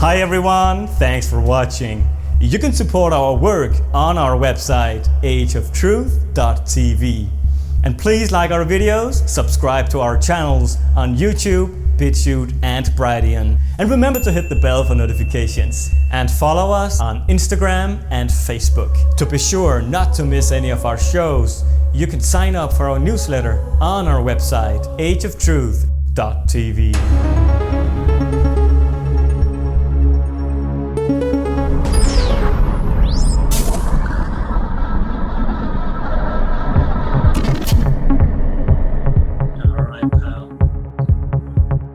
Hi everyone, thanks for watching. You can support our work on our website ageoftruthtv. And please like our videos, subscribe to our channels on YouTube, BitChute and Brighteon. And remember to hit the bell for notifications. And follow us on Instagram and Facebook. To be sure not to miss any of our shows, you can sign up for our newsletter on our website ageoftruthtv.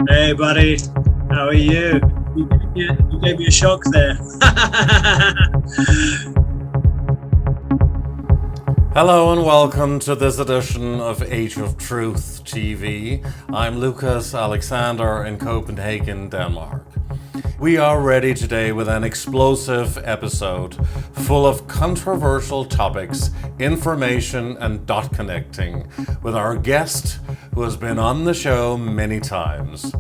Hey buddy, how are you? You gave me a shock there. Hello and welcome to this edition of Age of Truth TV. I'm Lucas Alexander in Copenhagen, Denmark. We are ready today with an explosive episode full of controversial topics, information and dot connecting with our guest who has been on the show many times.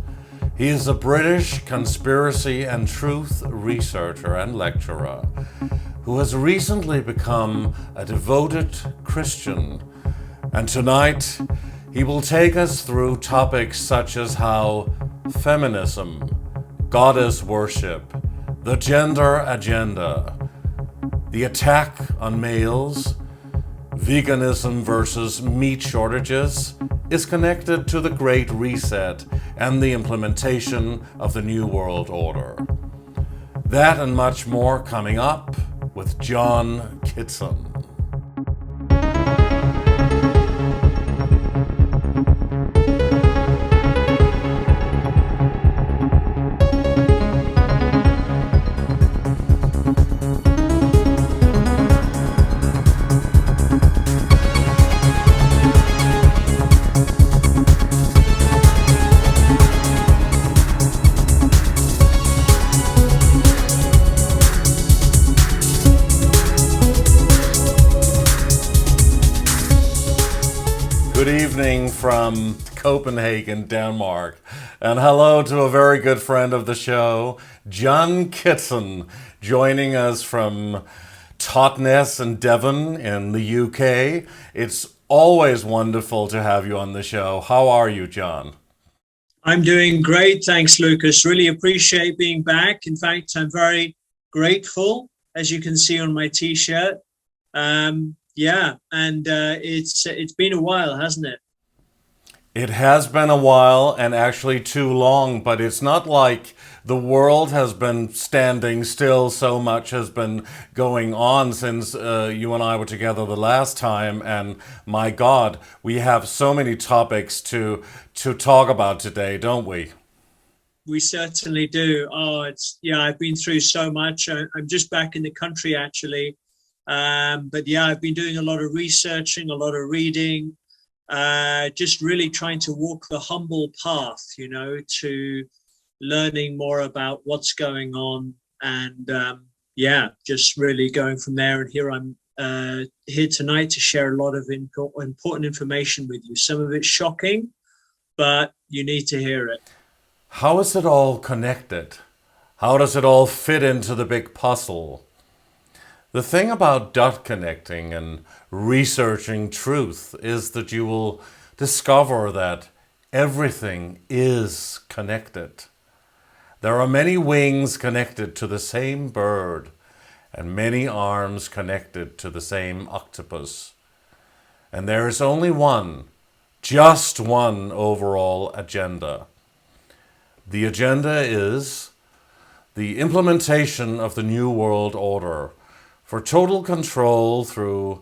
He is a British conspiracy and truth researcher and lecturer who has recently become a devoted Christian. And tonight, he will take us through topics such as how feminism, goddess worship, the gender agenda, the attack on males, veganism versus meat shortages is connected to the Great Reset and the implementation of the New World Order. That and much more coming up with John KITSON. Good evening from Copenhagen, Denmark. And hello to a very good friend of the show, John KITSON, joining us from Totnes and Devon in the UK. It's always wonderful to have you on the show. How are you, John? I'm doing great, thanks Lucas. Really appreciate being back. In fact, I'm very grateful, as you can see on my t-shirt. It's been a while, hasn't it? It has been a while, and actually too long, but it's not like the world has been standing still. So much has been going on since you and I were together the last time, and my God, we have so many topics to talk about today, don't we? We certainly do. I've been through so much. I'm just back in the country, actually. I've been doing a lot of researching, a lot of reading, just really trying to walk the humble path, to learning more about what's going on, and just really going from there. And here I'm here tonight to share a lot of important information with you. Some of it's shocking, but you need to hear it. How is it all connected? How does it all fit into the big puzzle? The thing about dot connecting and researching truth is that you will discover that everything is connected. There are many wings connected to the same bird and many arms connected to the same octopus. And there is only one, just one overall agenda. The agenda is the implementation of the New World Order for total control through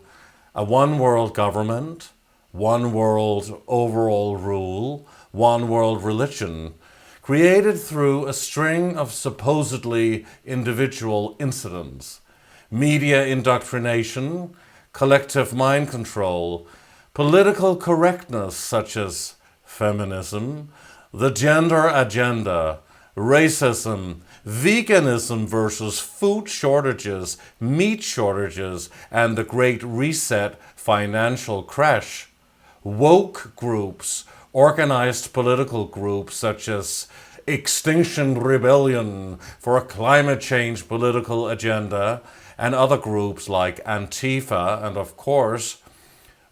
a one world government, one world overall rule, one world religion, created through a string of supposedly individual incidents, media indoctrination, collective mind control, political correctness such as feminism, the gender agenda, racism, veganism versus food shortages, meat shortages, and the Great Reset financial crash, woke groups, organized political groups such as Extinction Rebellion for a climate change political agenda, and other groups like Antifa, and of course,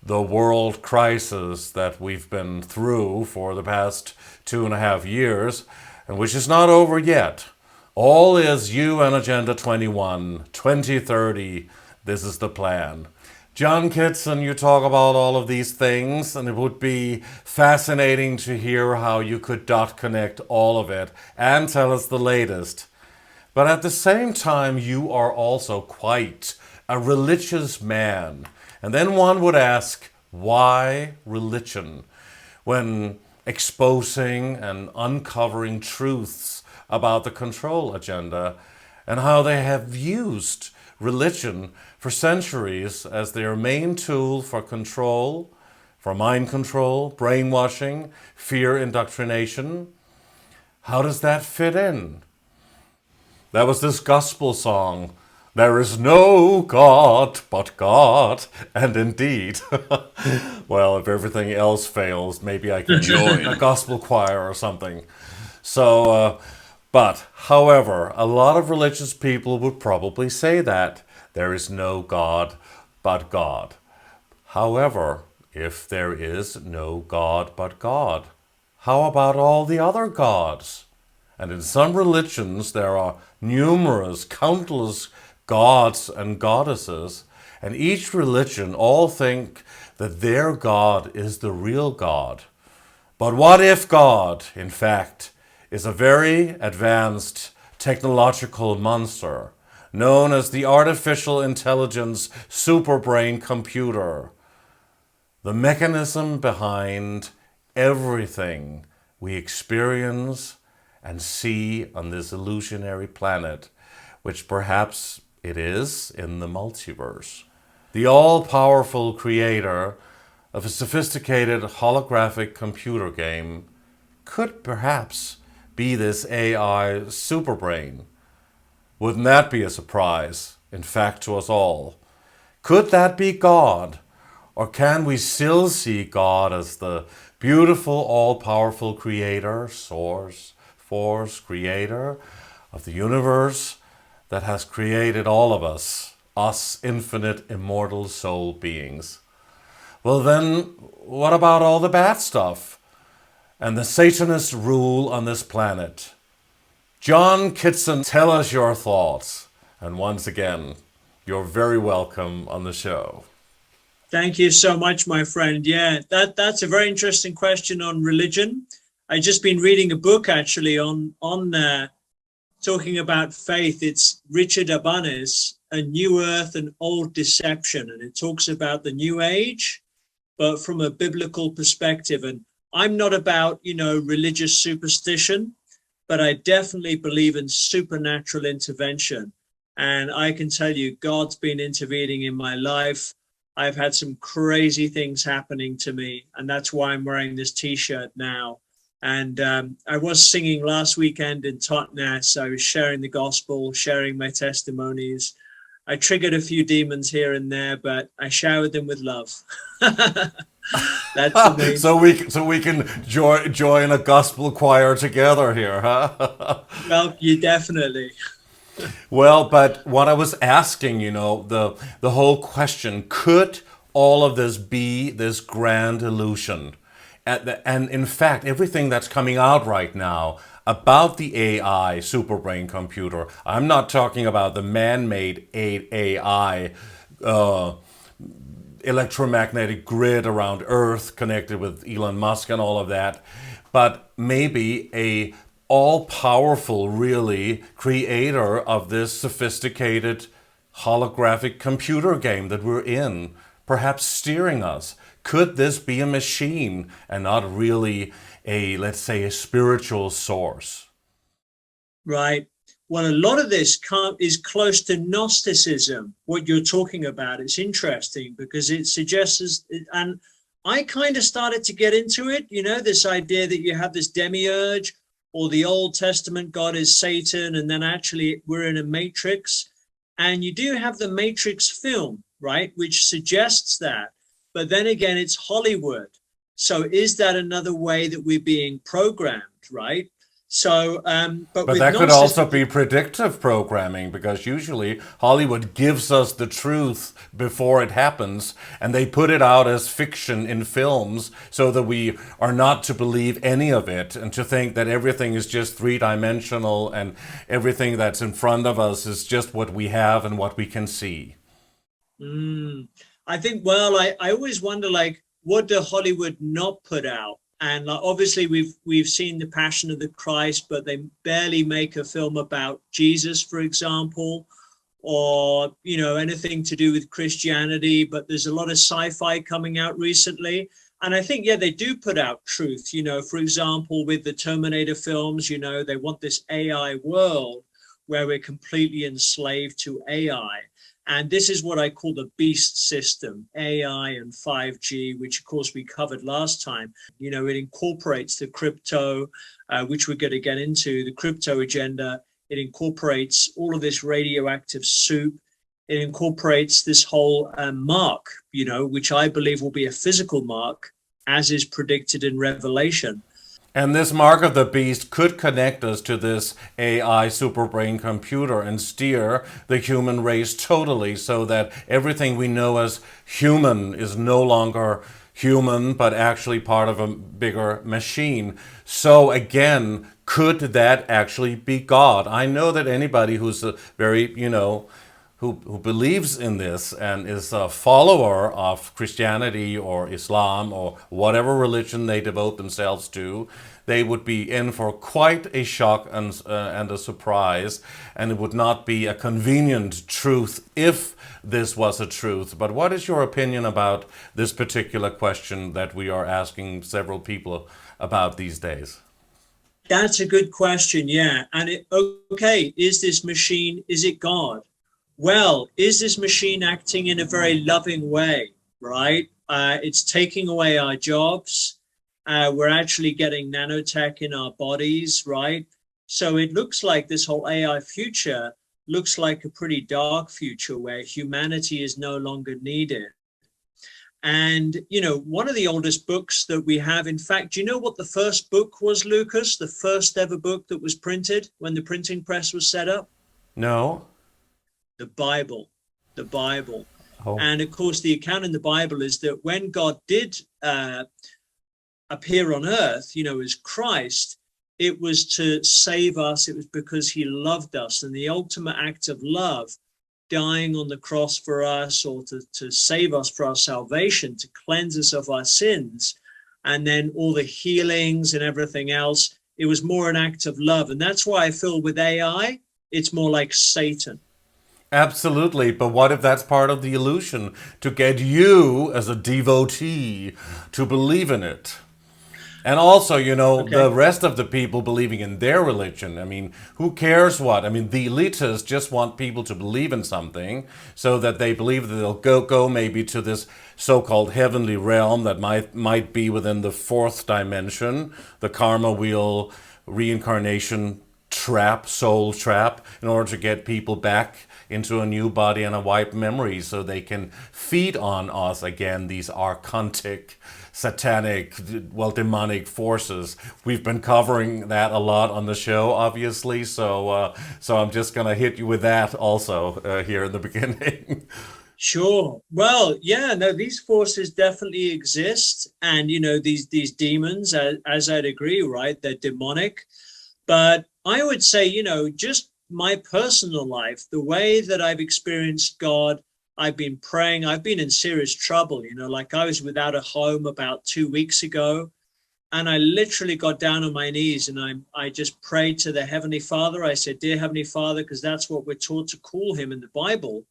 the world crisis that we've been through for the past 2.5 years, and which is not over yet. All is UN Agenda 21, 2030. This is the plan. John Kitson, you talk about all of these things, and it would be fascinating to hear how you could dot connect all of it and tell us the latest. But at the same time, you are also quite a religious man. And then one would ask, why religion? When exposing and uncovering truths about the control agenda and how they have used religion for centuries as their main tool for control, for mind control, brainwashing, fear indoctrination. How does that fit in? That was this gospel song, "There is no God but God," and indeed, well, if everything else fails, maybe I can join a gospel choir or something. So, but however, a lot of religious people would probably say that there is no God but God. However, if there is no God but God, how about all the other gods? And in some religions, there are numerous, countless gods and goddesses, and each religion all think that their God is the real God. But what if God, in fact, is a very advanced technological monster known as the artificial intelligence superbrain computer, the mechanism behind everything we experience and see on this illusionary planet, which perhaps it is in the multiverse. The all-powerful creator of a sophisticated holographic computer game could perhaps be this AI superbrain. Wouldn't that be a surprise, in fact, to us all? Could that be God? Or can we still see God as the beautiful, all-powerful creator, source, force, creator of the universe that has created all of us infinite, immortal soul beings? Well then, what about all the bad stuff and the Satanist rule on this planet? John Kitson, tell us your thoughts. And once again, you're very welcome on the show. Thank you so much, my friend. Yeah, that's a very interesting question on religion. I've just been reading a book actually on talking about faith. It's Richard Abanes, A New Earth and Old Deception. And it talks about the new age, but from a biblical perspective. And I'm not about, religious superstition, but I definitely believe in supernatural intervention. And I can tell you, God's been intervening in my life. I've had some crazy things happening to me, and that's why I'm wearing this T-shirt now. And I was singing last weekend in Totnes. So I was sharing the gospel, sharing my testimonies. I triggered a few demons here and there, but I showered them with love. That's amazing. So we can join a gospel choir together here, huh? Well, you definitely. Well, but what I was asking, the whole question, could all of this be this grand illusion? And in fact, everything that's coming out right now about the AI superbrain computer, I'm not talking about the man-made AI electromagnetic grid around Earth connected with Elon Musk and all of that, but maybe a all-powerful, really, creator of this sophisticated holographic computer game that we're in, perhaps steering us. Could this be a machine and not really let's say, a spiritual source? Right. Well, a lot of this is close to Gnosticism, what you're talking about. It's interesting because it suggests, and I kind of started to get into it, this idea that you have this demiurge, or the Old Testament God is Satan, and then actually we're in a matrix. And you do have the Matrix film, right, which suggests that. But then again, it's Hollywood. So is that another way that we're being programmed, right? So, but But with that could also non-cisgender, be predictive programming, because usually Hollywood gives us the truth before it happens, and they put it out as fiction in films so that we are not to believe any of it and to think that everything is just three-dimensional and everything that's in front of us is just what we have and what we can see. I think, well, I always wonder, like, what do Hollywood not put out? And like, obviously we've seen The Passion of the Christ, but they barely make a film about Jesus, for example, or, you know, anything to do with Christianity. But there's a lot of sci-fi coming out recently. And I think, yeah, they do put out truth, you know, for example, with the Terminator films, you know, they want this AI world where we're completely enslaved to AI. And this is what I call the beast system, AI and 5G, which of course we covered last time. You know, it incorporates the crypto, which we're going to get into, the crypto agenda. It incorporates all of this radioactive soup. It incorporates this whole mark, you know, which I believe will be a physical mark, as is predicted in Revelation. And this mark of the beast could connect us to this AI superbrain computer and steer the human race totally, so that everything we know as human is no longer human, but actually part of a bigger machine. So again, could that actually be God? I know that anybody who's a very, you know, who believes in this and is a follower of Christianity or Islam or whatever religion they devote themselves to, they would be in for quite a shock and a surprise, and it would not be a convenient truth if this was a truth. But what is your opinion about this particular question that we are asking several people about these days? That's a good question, yeah. And okay, is this machine, is it God? Well, is this machine acting in a very loving way, right? It's taking away our jobs. We're actually getting nanotech in our bodies, right? So it looks like this whole AI future looks like a pretty dark future where humanity is no longer needed. And, you know, one of the oldest books that we have, in fact, do you know what the first book was, Lucas? The first ever book that was printed when the printing press was set up? No? The Bible, the Bible. Oh. And of course, the account in the Bible is that when God did appear on earth, you know, as Christ, it was to save us. It was because he loved us. And the ultimate act of love, dying on the cross for us, or to save us for our salvation, to cleanse us of our sins, and then all the healings and everything else, it was more an act of love. And that's why I feel with AI, it's more like Satan. Absolutely, but what if that's part of the illusion, to get you as a devotee to believe in it? And also, you know, Okay. the rest of the people believing in their religion. I mean, who cares what? I mean, the elitists just want people to believe in something so that they believe that they'll go maybe to this so-called heavenly realm that might be within the fourth dimension, the karma wheel, reincarnation trap, soul trap, in order to get people back into a new body and a wiped memory so they can feed on us again, these archontic, satanic, well, demonic forces. We've been covering that a lot on the show, obviously, so I'm just going to hit you with that also here in the beginning. Sure. Well, yeah, no, these forces definitely exist. And, you know, these demons, as I'd agree, right, they're demonic. But I would say, you know, just my personal life, the way that I've experienced God, I've been praying, I've been in serious trouble, you know, like I was without a home about 2 weeks ago. And I literally got down on my knees and I just prayed to the Heavenly Father. I said, "Dear Heavenly Father," because that's what we're taught to call him in the Bible,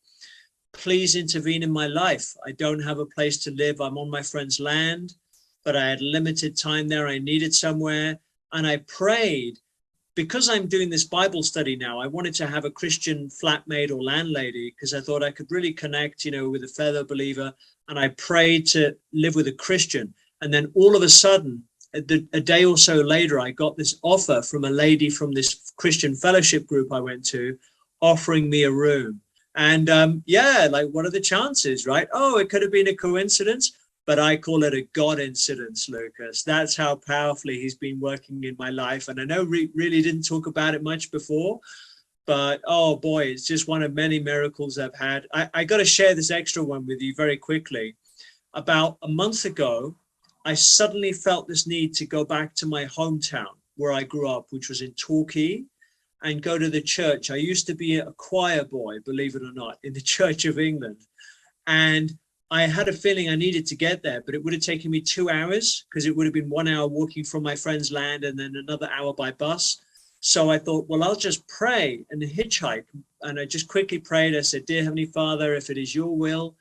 "please intervene in my life. I don't have a place to live. I'm on my friend's land, but I had limited time there. I needed somewhere." And I prayed. Because I'm doing this Bible study now, I wanted to have a Christian flatmate or landlady because I thought I could really connect, you know, with a fellow believer. And I prayed to live with a Christian. And then all of a sudden, a day or so later, I got this offer from a lady from this Christian fellowship group I went to, offering me a room. And yeah, like, what are the chances, right? Oh, it could have been a coincidence. but I call it a God incidence, Lucas. That's how powerfully he's been working in my life. And I know really didn't talk about it much before, but oh boy, it's just one of many miracles I've had. I got to share this extra one with you very quickly. About a month ago, I suddenly felt this need to go back to my hometown where I grew up, which was in Torquay, and go to the church. I used to be a choir boy, believe it or not, in the Church of England. And I had a feeling I needed to get there, but it would have taken me 2 hours, because it would have been 1 hour walking from my friend's land and then another hour by bus. So I thought, well, I'll just pray and hitchhike. And I just quickly prayed. I said, "Dear Heavenly Father, if it is your will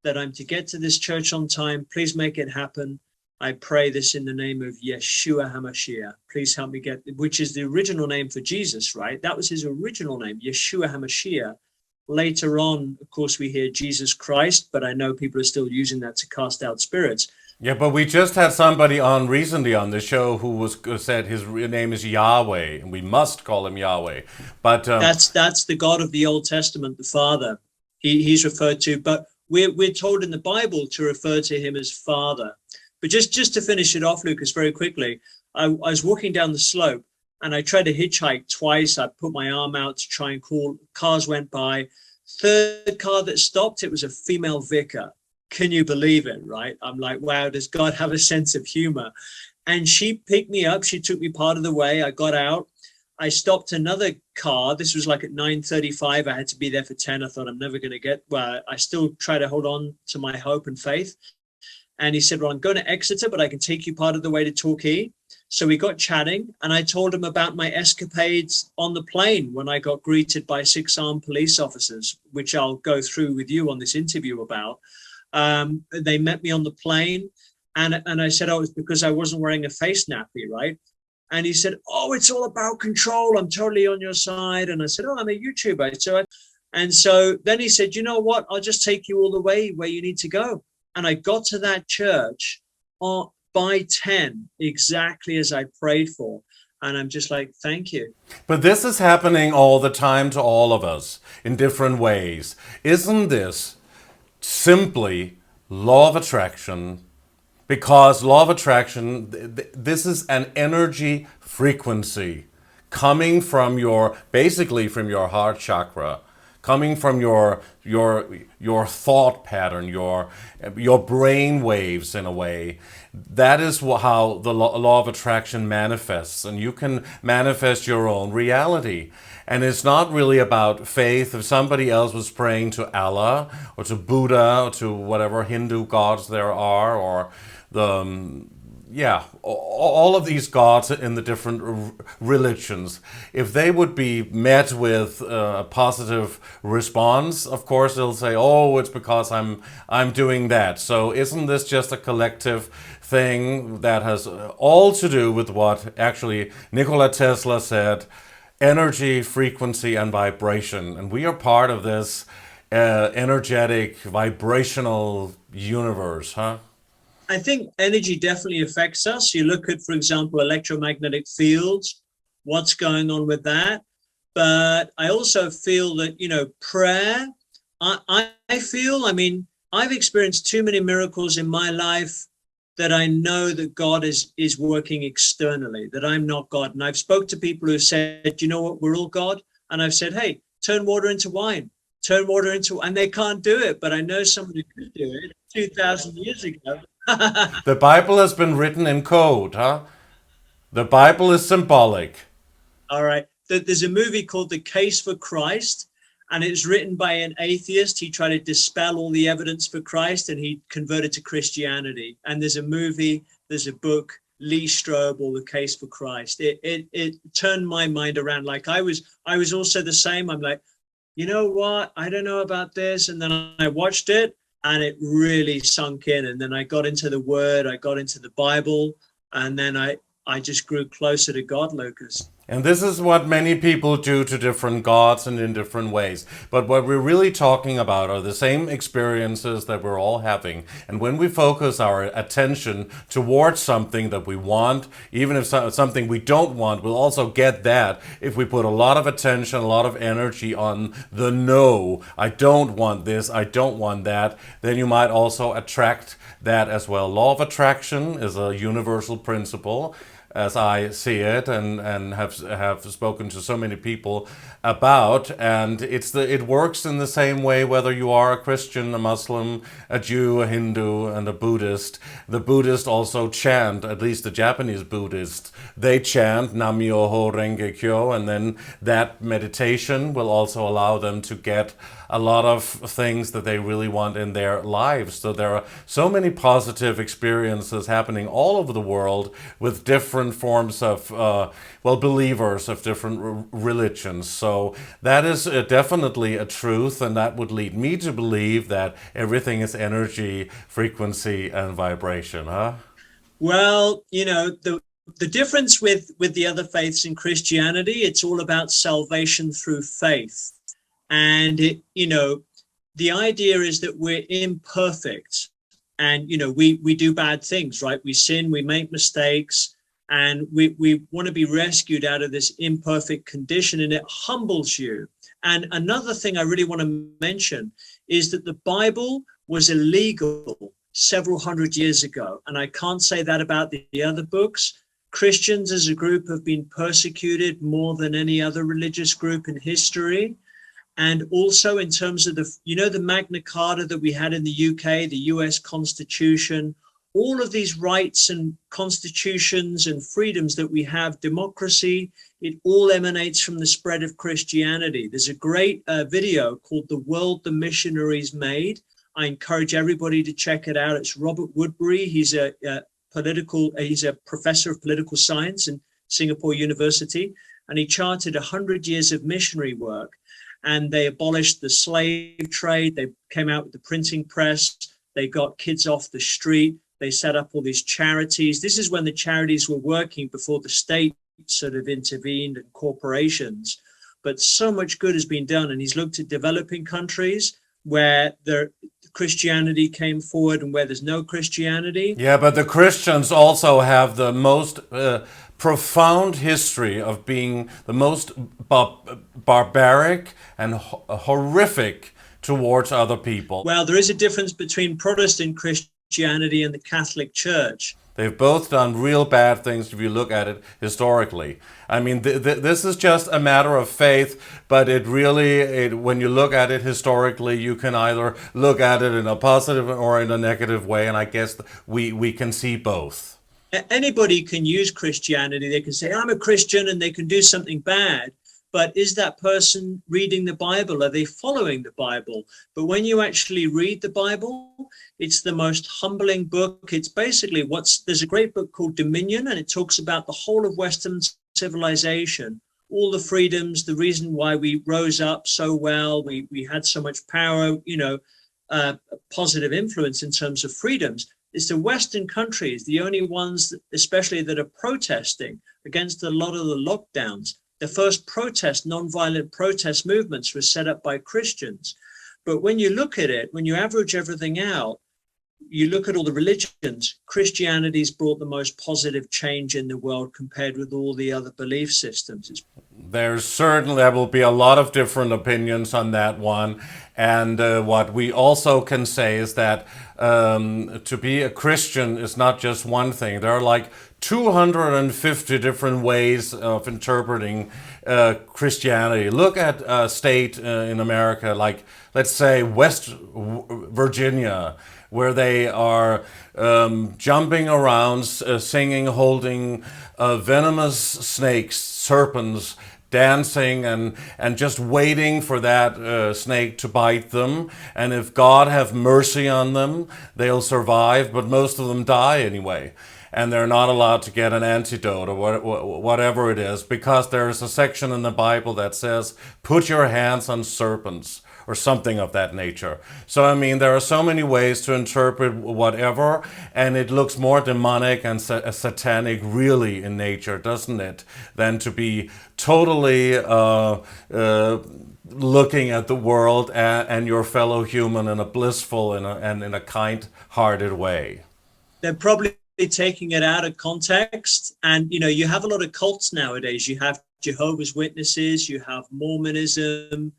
that I'm to get to this church on time, please make it happen. I pray this in the name of Yeshua HaMashiach. Please help me get," which is the original name for Jesus, right? That was his original name, Yeshua HaMashiach. Later on, of course, we hear Jesus Christ, but I know people are still using that to cast out spirits. Yeah, but we just had somebody on recently on the show who said his real name is Yahweh, and we must call him Yahweh. But that's the God of the Old Testament, the Father. He's referred to, but we're told in the Bible to refer to him as Father. But just to finish it off, Lucas, very quickly, I was walking down the slope and I tried to hitchhike twice. I put my arm out to try and call. Cars went by. Third car that stopped, it was a female vicar. Can you believe it, right? I'm like, wow, does God have a sense of humor? And she picked me up. She took me part of the way. I got out. I stopped another car. This was like at 9:35. I had to be there for 10. I thought I'm never going to get, well, I still try to hold on to my hope and faith. And he said, "Well, I'm going to Exeter, but I can take you part of the way to Torquay." So we got chatting, and I told him about my escapades on the plane when I got greeted by 6 armed police officers, which I'll go through with you on this interview about. They met me on the plane, and I said, "Oh, it's because I wasn't wearing a face nappy, right?" And he said, "Oh, it's all about control. I'm totally on your side." And I said, "Oh, I'm a YouTuber." And so then he said, "You know what? I'll just take you all the way where you need to go." And I got to that church by 10, exactly as I prayed for. And I'm just like, thank you. But this is happening all the time to all of us in different ways. Isn't this simply law of attraction? Because law of attraction, this is an energy frequency coming from basically from your heart chakra, coming from your thought pattern, your brain waves in a way. That is how the law of attraction manifests, and you can manifest your own reality. And it's not really about faith. If somebody else was praying to Allah or to Buddha or to whatever Hindu gods there are, or all of these gods in the different religions, if they would be met with a positive response, of course they'll say, "Oh, it's because I'm doing that." So isn't this just a collective thing that has all to do with what actually Nikola Tesla said, energy, frequency, and vibration? And we are part of this energetic, vibrational universe, huh? I think energy definitely affects us. You look at, for example, electromagnetic fields, what's going on with that. But I also feel that, prayer, I've experienced too many miracles in my life that I know that God is working externally, that I'm not God. And I've spoke to people who said, "You know what, we're all God." And I've said, "Hey, turn water into wine, and they can't do it. But I know somebody could do it 2,000 years ago. The Bible has been written in code, huh? The Bible is symbolic. All right. There's a movie called The Case for Christ, and it's written by an atheist. He tried to dispel all the evidence for Christ, and he converted to Christianity. And there's a movie, there's a book, Lee Strobel, The Case for Christ. It turned my mind around. Like I was also the same. I'm like, you know what? I don't know about this. And then I watched it, and it really sunk in. And then I got into the Word, I got into the Bible, and then I just grew closer to God, Lucas. And this is what many people do to different gods and in different ways. But what we're really talking about are the same experiences that we're all having. And when we focus our attention towards something that we want, even if something we don't want, we'll also get that if we put a lot of attention, a lot of energy on the no. I don't want this, I don't want that. Then you might also attract that as well. Law of attraction is a universal principle, as I see it, and have spoken to so many people about, and it works in the same way whether you are a Christian, a Muslim, a Jew, a Hindu, and a Buddhist. The Buddhists also chant, at least the Japanese Buddhists, they chant Nam-myoho Renge Kyo, and then that meditation will also allow them to get a lot of things that they really want in their lives. So there are so many positive experiences happening all over the world with different forms of, believers of different religions. So that is definitely a truth, and that would lead me to believe that everything is energy, frequency, and vibration, huh? Well, the difference with the other faiths in Christianity, it's all about salvation through faith. And, the idea is that we're imperfect and, we do bad things, right? We sin, we make mistakes, and we want to be rescued out of this imperfect condition, and it humbles you. And another thing I really want to mention is that the Bible was illegal several hundred years ago. And I can't say that about the other books. Christians as a group have been persecuted more than any other religious group in history. And also in terms of the Magna Carta that we had in the UK, the US Constitution, all of these rights and constitutions and freedoms that we have, democracy, it all emanates from the spread of Christianity. There's a great video called The World the Missionaries Made. I encourage everybody to check it out. It's Robert Woodbury. He's a professor of political science in Singapore University, and he charted 100 years of missionary work. And they abolished the slave trade. They came out with the printing press. They got kids off the street. They set up all these charities. This is when the charities were working before the state sort of intervened and corporations. But so much good has been done. And he's looked at developing countries where Christianity came forward and where there's no Christianity. Yeah, but the Christians also have the most profound history of being the most barbaric and horrific towards other people. Well, there is a difference between Protestant Christianity and the Catholic Church. They've both done real bad things if you look at it historically. I mean, this is just a matter of faith, but when you look at it historically, you can either look at it in a positive or in a negative way, and I guess we can see both. Anybody can use Christianity. They can say, I'm a Christian, and they can do something bad. But is that person reading the Bible? Are they following the Bible? But when you actually read the Bible, it's the most humbling book. It's basically there's a great book called Dominion, and it talks about the whole of Western civilization, all the freedoms, the reason why we rose up so well. We had so much power, positive influence in terms of freedoms. It's the Western countries, the only ones, especially that are protesting against a lot of the lockdowns. The first nonviolent protest movements were set up by Christians. But when you look at it, when you average everything out, you look at all the religions, Christianity's brought the most positive change in the world compared with all the other belief systems. There will be a lot of different opinions on that one. And what we also can say is that to be a Christian is not just one thing. There are like 250 different ways of interpreting Christianity. Look at a state in America, like let's say West Virginia, where they are jumping around, singing, holding venomous snakes, serpents, dancing and just waiting for that snake to bite them. And if God have mercy on them, they'll survive, but most of them die anyway. And they're not allowed to get an antidote or whatever it is, because there is a section in the Bible that says, put your hands on serpents or something of that nature. So, I mean, there are so many ways to interpret whatever, and it looks more demonic and satanic really in nature, doesn't it, than to be totally looking at the world and your fellow human in a blissful and in a kind-hearted way. They're probably taking it out of context. And, you know, you have a lot of cults nowadays. You have Jehovah's Witnesses, you have Mormonism,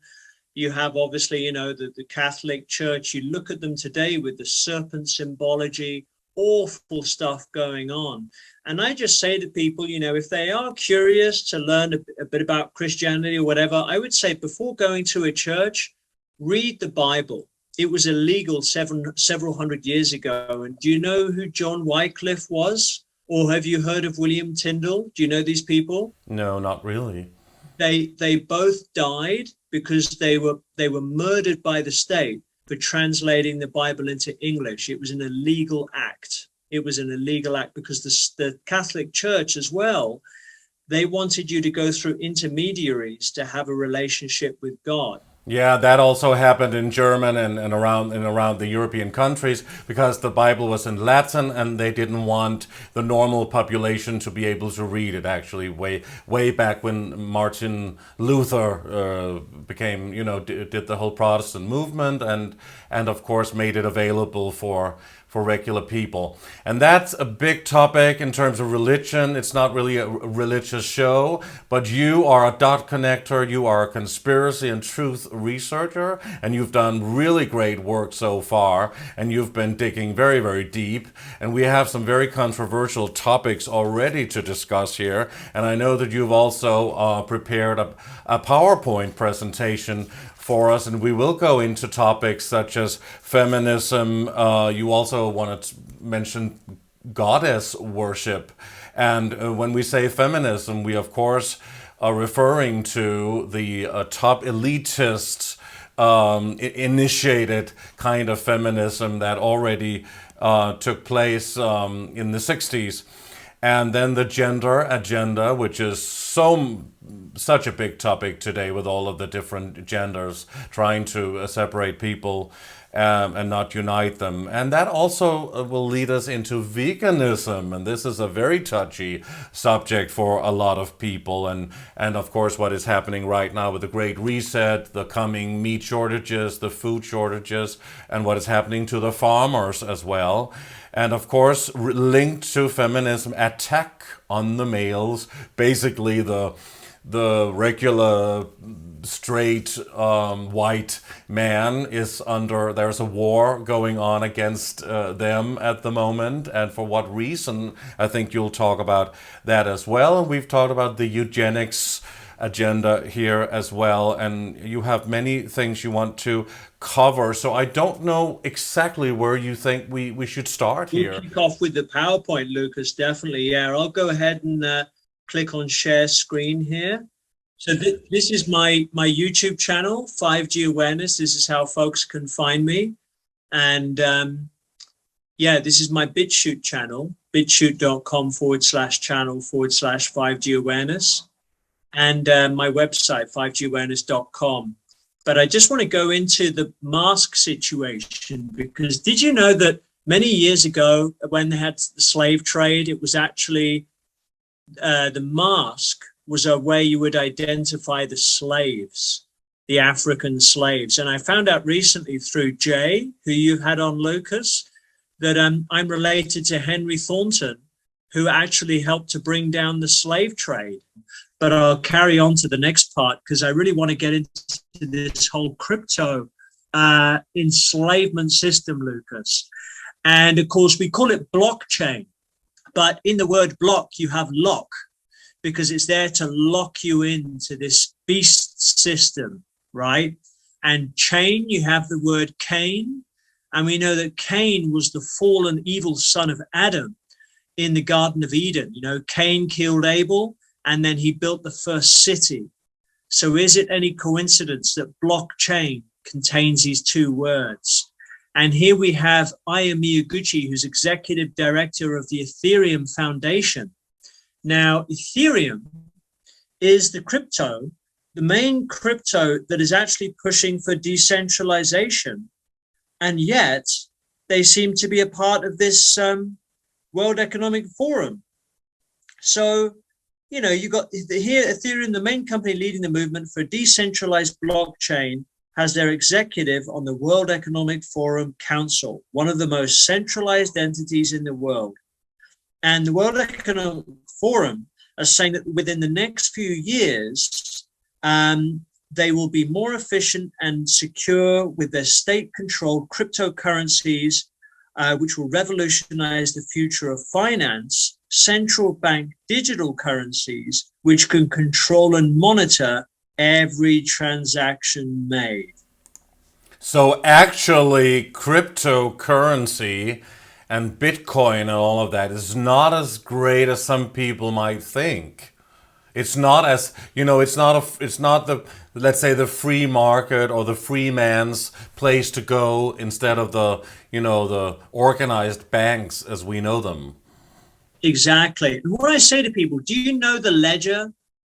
you have obviously, you know, the Catholic Church. You look at them today with the serpent symbology, awful stuff going on. And I just say to people, you know, if they are curious to learn a bit about Christianity or whatever, I would say before going to a church, read the Bible. It was illegal several hundred years ago. And do you know who John Wycliffe was? Or have you heard of William Tyndale? Do you know these people? No, not really. They both died because they were murdered by the state for translating the Bible into English. It was an illegal act. It was an illegal act because the Catholic Church as well, they wanted you to go through intermediaries to have a relationship with God. Yeah, that also happened in German and around the European countries, because the Bible was in Latin and they didn't want the normal population to be able to read it. Actually, way back when Martin Luther became, you know, did the whole Protestant movement and of course made it available for regular people. And that's a big topic in terms of religion. It's not really a religious show, but you are a dot connector, you are a conspiracy and truth researcher, and you've done really great work so far, and you've been digging very, very deep, and we have some very controversial topics already to discuss here. And I know that you've also prepared a PowerPoint presentation for us, and we will go into topics such as feminism. You also wanted to mention goddess worship. And when we say feminism, we of course are referring to the top elitist initiated kind of feminism that already took place in the 60s. And then the gender agenda, which is such a big topic today with all of the different genders trying to separate people and not unite them. And that also will lead us into veganism. And this is a very touchy subject for a lot of people. And of course, what is happening right now with the Great Reset, the coming meat shortages, the food shortages, and what is happening to the farmers as well. And of course, linked to feminism, attack on the males, basically the regular straight white man is under, there's a war going on against them at the moment. And for what reason? I think you'll talk about that as well. And we've talked about the eugenics agenda here as well, and you have many things you want to cover, so I don't know exactly where you think we should start here. We'll kick off with the PowerPoint, Lucas, definitely. Yeah, I'll go ahead and click on share screen here. So this is my YouTube channel, 5G Awareness. This is how folks can find me. And yeah, this is my BitChute channel, bitshoot.com/channel/5G Awareness. And my website, 5gawareness.com. But I just want to go into the mask situation, because did you know that many years ago, when they had the slave trade, it was actually the mask was a way you would identify the slaves, the African slaves. And I found out recently through Jay, who you've had on, Lucas, that I'm related to Henry Thornton, who actually helped to bring down the slave trade. But I'll carry on to the next part, because I really want to get into this whole crypto enslavement system, Lucas. And of course, we call it blockchain. But in the word block, you have lock, because it's there to lock you into this beast system, right? And chain, you have the word Cain. And we know that Cain was the fallen evil son of Adam in the Garden of Eden. You know, Cain killed Abel, and then he built the first city. So is it any coincidence that blockchain contains these two words? And here we have Aya Miyaguchi, who's executive director of the Ethereum Foundation. Now, Ethereum is the crypto the main crypto that is actually pushing for decentralization. And yet they seem to be a part of this World Economic Forum. So, you know, you got here Ethereum, the main company leading the movement for a decentralized blockchain, has their executive on the World Economic Forum Council, one of the most centralized entities in the world. And the World Economic Forum are saying that within the next few years, they will be more efficient and secure with their state-controlled cryptocurrencies, which will revolutionize the future of finance, central bank digital currencies, which can control and monitor every transaction made. So actually, cryptocurrency and Bitcoin and all of that is not as great as some people might think. It's not as, you know, it's not the, let's say, the free market or the free man's place to go instead of the, you know, the organized banks as we know them. Exactly. And what I say to people, do you know the ledger?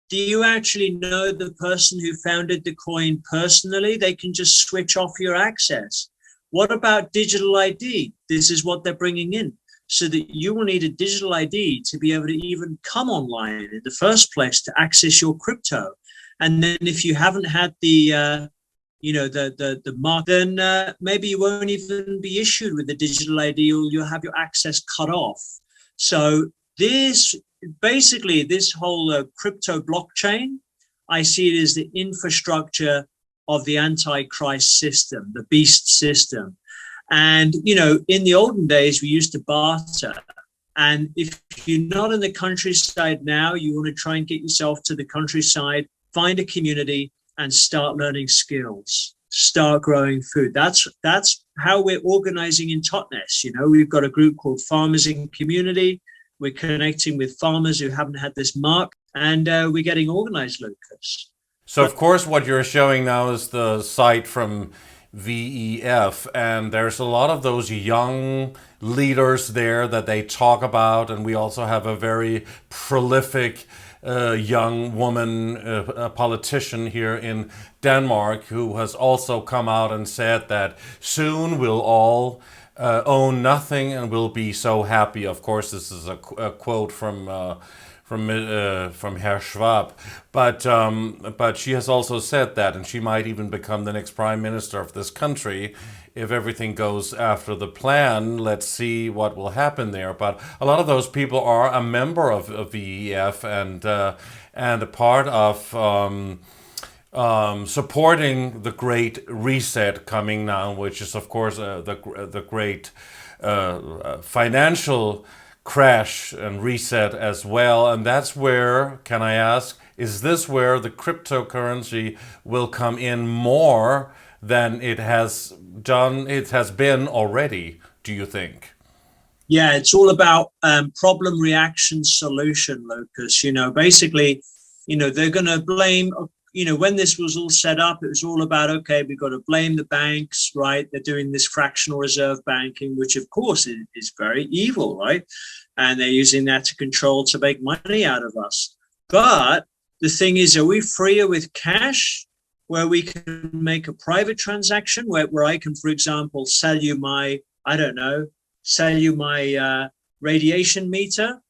Do you actually know the person who founded the coin personally? They can just switch off your access. What about digital ID? This is what they're bringing in, so that you will need a digital ID to be able to even come online in the first place to access your crypto. And then if you haven't had the, you know, the mark, then maybe you won't even be issued with the digital ID, or you'll have your access cut off. So this, basically, this whole crypto blockchain, I see it as the infrastructure of the Antichrist system, the beast system. And, you know, in the olden days, we used to barter. And if you're not in the countryside now, you want to try and get yourself to the countryside, find a community and start learning skills, start growing food. That's how we're organizing in Totnes. You know, we've got a group called Farmers in Community. We're connecting with farmers who haven't had this mark, and we're getting organized, Lucas. So, of course, what you're showing now is the site from VEF, and there's a lot of those young leaders there that they talk about, and we also have a very prolific young woman, a politician here in Denmark, who has also come out and said that soon we'll all own nothing and we'll be so happy. Of course, this is a quote from Herr Schwab, but she has also said that, and she might even become the next prime minister of this country if everything goes after the plan. Let's see what will happen there. But a lot of those people are a member of VEF and a part of supporting the Great Reset coming now, which is of course the great financial crash and reset as well. And that's where, can I ask, is this where the cryptocurrency will come in more than it has been already, do you think? Yeah, it's all about problem, reaction, solution, Lucas. You know, basically, you know, they're going to blame, you know, when this was all set up, it was all about, okay, we've got to blame the banks, right? They're doing this fractional reserve banking, which of course is very evil, right? And they're using that to make money out of us. But the thing is, are we freer with cash, where we can make a private transaction where I can, for example, sell you my radiation meter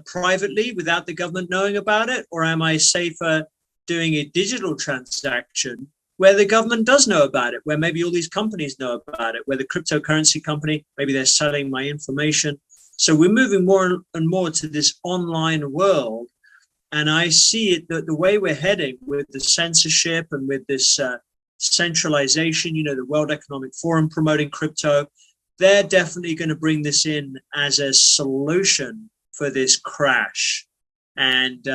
privately without the government knowing about it? Or am I safer doing a digital transaction where the government does know about it, where maybe all these companies know about it, where the cryptocurrency company, maybe they're selling my information? So we're moving more and more to this online world. And I see it that the way we're heading with the censorship and with this centralization, you know, the World Economic Forum promoting crypto, they're definitely going to bring this in as a solution for this crash. And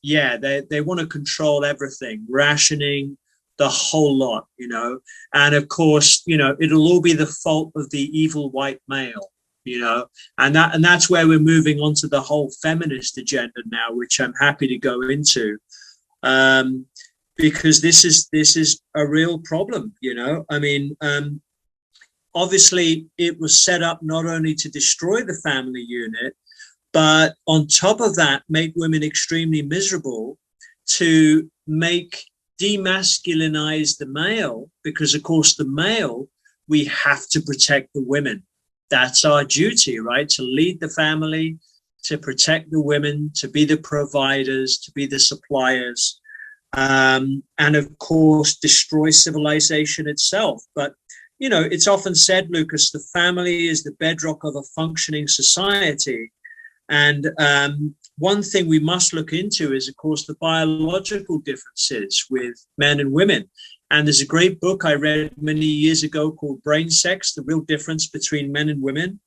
yeah, they want to control everything, rationing, the whole lot, you know. And of course, you know, it'll all be the fault of the evil white male. You know, and that's where we're moving on to the whole feminist agenda now, which I'm happy to go into, because this is a real problem. You know, I mean, obviously it was set up not only to destroy the family unit, but on top of that, make women extremely miserable to demasculinize the male, because of course the male, we have to protect the women. That's our duty, right? To lead the family, to protect the women, to be the providers, to be the suppliers, and of course destroy civilization itself. But it's often said, Lucas, the family is the bedrock of a functioning society. And one thing we must look into is, of course, the biological differences with men and women. And there's a great book I read many years ago called Brain Sex, The Real Difference Between Men and Women.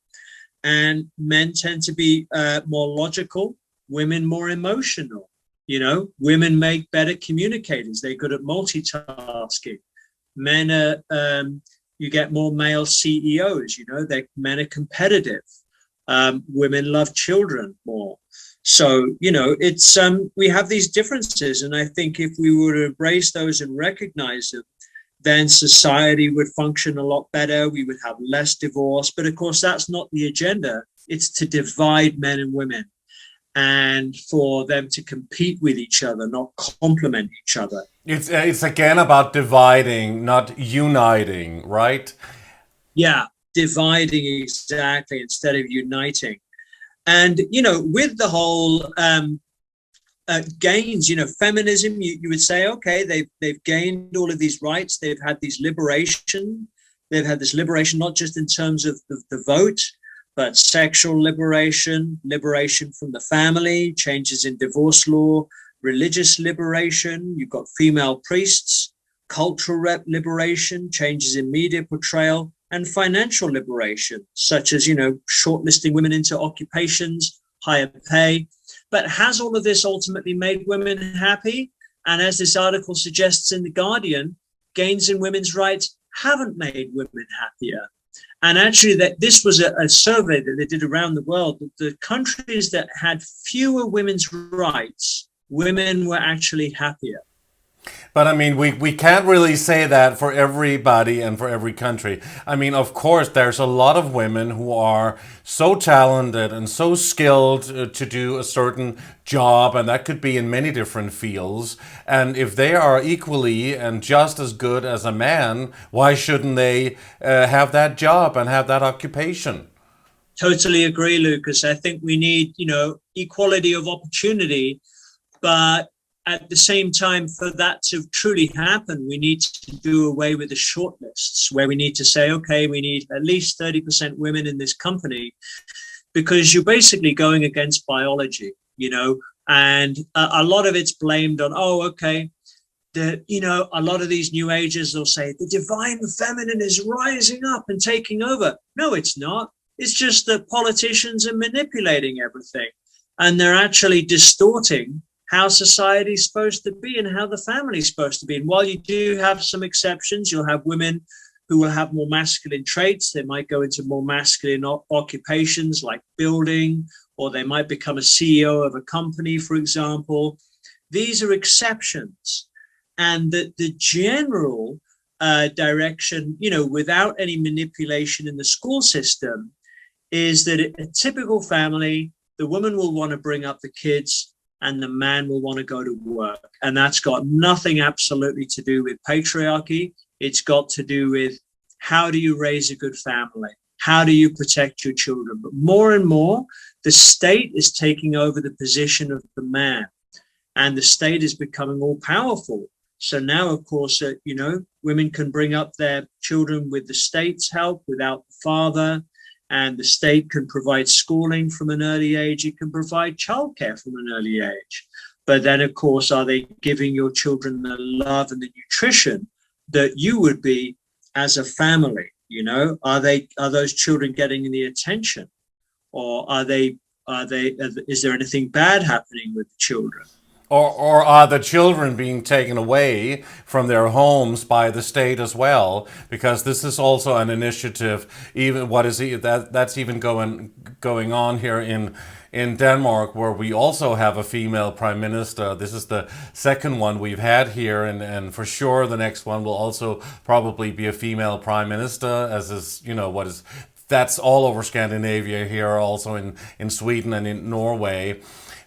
And men tend to be more logical, women more emotional. Women make better communicators. They're good at multitasking. Men are, you get more male CEOs, men are competitive. Women love children more. So, it's we have these differences. And I think if we were to embrace those and recognize them, then society would function a lot better. We would have less divorce. But of course, that's not the agenda. It's to divide men and women and for them to compete with each other, not complement each other. It's again about dividing, not uniting, right? Yeah, dividing, exactly, instead of uniting. And, with the whole gains, feminism, you would say, okay, they've gained all of these rights. They've had this liberation, not just in terms of the vote, but sexual liberation from the family, changes in divorce law, religious liberation. You've got female priests, cultural liberation, changes in media portrayal, and financial liberation, such as, shortlisting women into occupations, higher pay. But has all of this ultimately made women happy? And as this article suggests in The Guardian, gains in women's rights haven't made women happier. And actually, that this was a survey that they did around the world. The countries that had fewer women's rights, women were actually happier. But I mean, we can't really say that for everybody and for every country. I mean, of course, there's a lot of women who are so talented and so skilled to do a certain job, and that could be in many different fields. And if they are equally and just as good as a man, why shouldn't they have that job and have that occupation? Totally agree, Lucas. I think we need, equality of opportunity, but at the same time, for that to truly happen, we need to do away with the shortlists, where we need to say, okay, we need at least 30% women in this company, because you're basically going against biology, and a lot of it's blamed on, a lot of these new agers will say the divine feminine is rising up and taking over. No, it's not. It's just that politicians are manipulating everything, and they're actually distorting how society is supposed to be and how the family is supposed to be. And while you do have some exceptions, you'll have women who will have more masculine traits. They might go into more masculine occupations like building, or they might become a CEO of a company, for example. These are exceptions. And the general direction, without any manipulation in the school system, is that a typical family, the woman will want to bring up the kids, and the man will want to go to work. And that's got nothing absolutely to do with patriarchy. It's got to do with, how do you raise a good family? How do you protect your children? But more and more, the state is taking over the position of the man, and the state is becoming all powerful. So now, of course, women can bring up their children with the state's help without the father. And the state can provide schooling from an early age. It can provide childcare from an early age. But then, of course, are they giving your children the love and the nutrition that you would be as a family? Are those children getting the attention, or is there anything bad happening with the children? Or are the children being taken away from their homes by the state as well? Because this is also an initiative. Even that's even going on here in Denmark, where we also have a female prime minister. This is the second one we've had here, and for sure the next one will also probably be a female prime minister, as is that's all over Scandinavia here, also in Sweden and in Norway.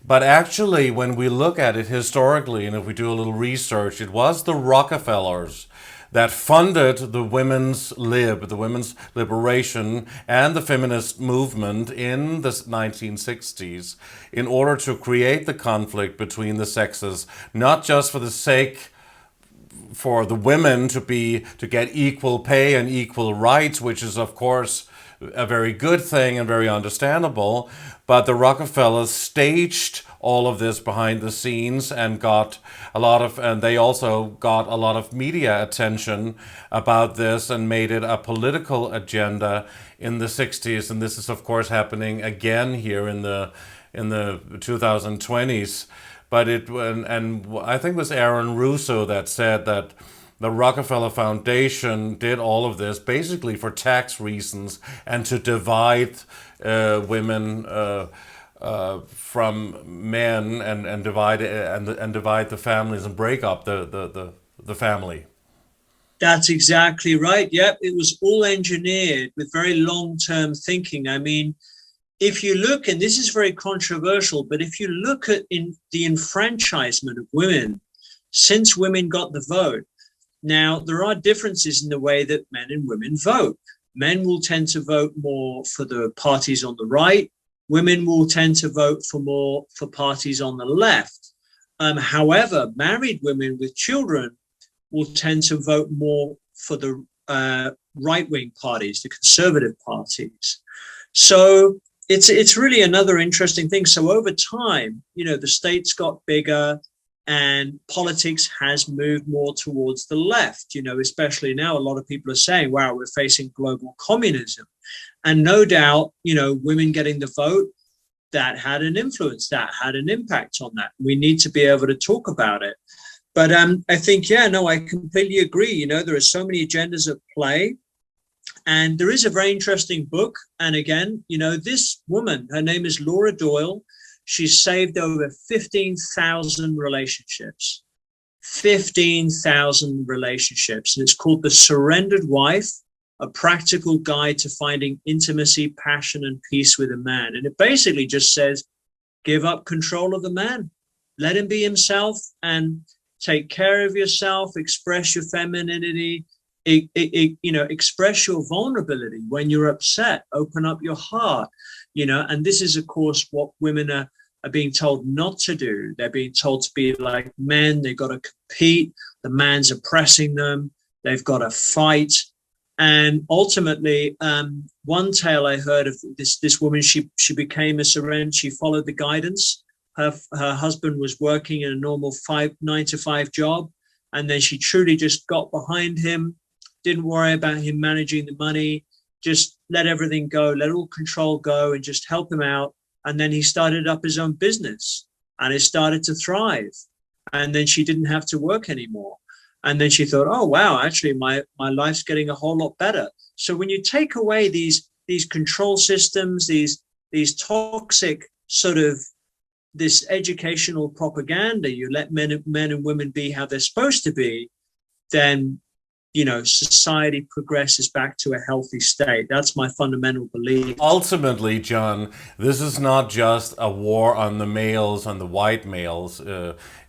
But actually, when we look at it historically, and if we do a little research, it was the Rockefellers that funded the the women's liberation and the feminist movement in the 1960s in order to create the conflict between the sexes, not just for the sake for the women to get equal pay and equal rights, which is of course a very good thing and very understandable, but the Rockefellers staged all of this behind the scenes and they also got a lot of media attention about this and made it a political agenda in the 60s. And this is of course happening again here in the 2020s. But and I think it was Aaron Russo that said that the Rockefeller Foundation did all of this basically for tax reasons and to divide women from men and divide the families and break up the family. That's exactly right. Yep, it was all engineered with very long-term thinking. I mean, if you look, and this is very controversial, but if you look at the enfranchisement of women since women got the vote, now there are differences in the way that men and women vote. Men will tend to vote more for the parties on the right. Women will tend to vote more for parties on the left. However, married women with children will tend to vote more for the right-wing parties, the conservative parties. So it's really another interesting thing. So over time, the states got bigger and politics has moved more towards the left, especially now. A lot of people are saying, wow, we're facing global communism. And no doubt, women getting the vote, that had an influence, that had an impact on that. We need to be able to talk about it. But I think, I completely agree. There are so many agendas at play. And there is a very interesting book. And again, this woman, her name is Laura Doyle. She's saved over 15,000 relationships. 15,000 relationships. And it's called The Surrendered Wife, a practical guide to finding intimacy, passion, and peace with a man. And it basically just says, give up control of the man. Let him be himself and take care of yourself, express your femininity, express your vulnerability when you're upset, open up your heart, and this is, of course, what women are being told not to do. They're being told to be like men. They've got to compete. The man's oppressing them. They've got to fight. And ultimately, one tale I heard of this woman, she became a surrender. She followed the guidance. Her husband was working in a normal 9-to-5 job. And then she truly just got behind him, didn't worry about him managing the money, just let everything go, let all control go and just help him out. And then he started up his own business and it started to thrive. And then she didn't have to work anymore. And then she thought, oh, wow, actually, my life's getting a whole lot better. So when you take away these control systems, these toxic sort of this educational propaganda, you let men and women be how they're supposed to be, then, society progresses back to a healthy state. That's my fundamental belief. Ultimately, John, this is not just a war on the males, on the white males.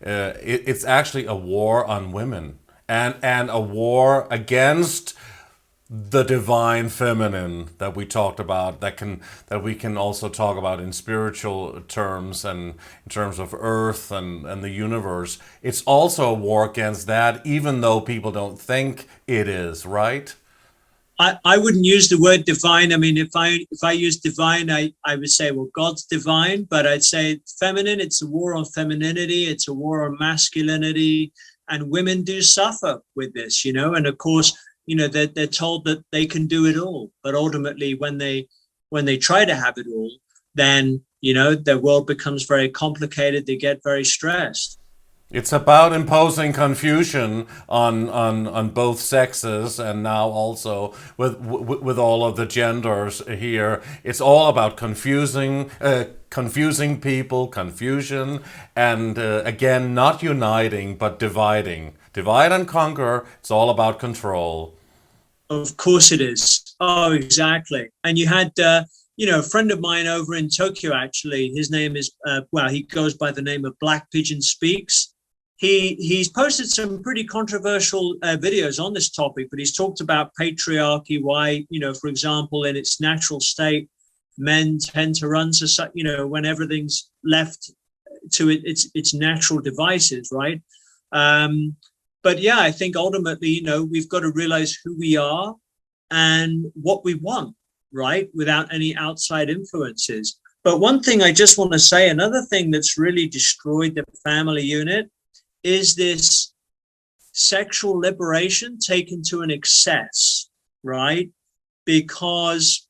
It's actually a war on women. And a war against the divine feminine that we talked about, that we can also talk about in spiritual terms and in terms of earth and the universe. It's also a war against that, even though people don't think it is, right? I wouldn't use the word divine. I mean, if I use divine, I would say, well, God's divine, but I'd say feminine. It's a war on femininity. It's a war on masculinity. And women do suffer with this, and of course, they're told that they can do it all. But ultimately, when they try to have it all, then, their world becomes very complicated. They get very stressed. It's about imposing confusion on both sexes, and now also with all of the genders here. It's all about confusing people, confusion, and again, not uniting but dividing. Divide and conquer. It's all about control. Of course it is. Oh, exactly. And you had a friend of mine over in Tokyo, actually, his name is, he goes by the name of Black Pigeon Speaks. He's posted some pretty controversial videos on this topic, but he's talked about patriarchy, why, for example, in its natural state, men tend to run to, when everything's left to its natural devices, right? But yeah, I think ultimately, we've got to realize who we are and what we want, right? Without any outside influences. But one thing I just want to say, another thing that's really destroyed the family unit is this sexual liberation taken to an excess, right? Because,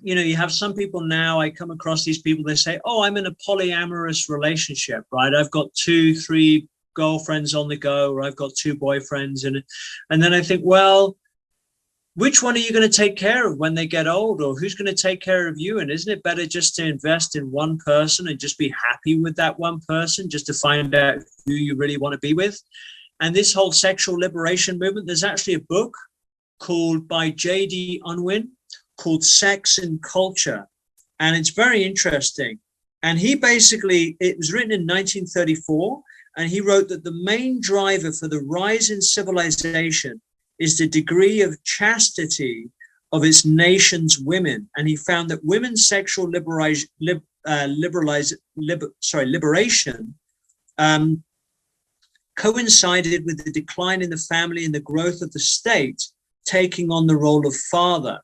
you have some people now, I come across these people, they say, oh, I'm in a polyamorous relationship, right? I've got 2-3 girlfriends on the go, or I've got 2 boyfriends. And then I think, well, which one are you going to take care of when they get old, or who's going to take care of you? And isn't it better just to invest in one person and just be happy with that one person, just to find out who you really want to be with? And this whole sexual liberation movement, there's actually a book called by J.D. Unwin called Sex and Culture. And it's very interesting. And he basically, it was written in 1934, and he wrote that the main driver for the rise in civilization is the degree of chastity of its nation's women. And he found that women's sexual liberation coincided with the decline in the family and the growth of the state taking on the role of father.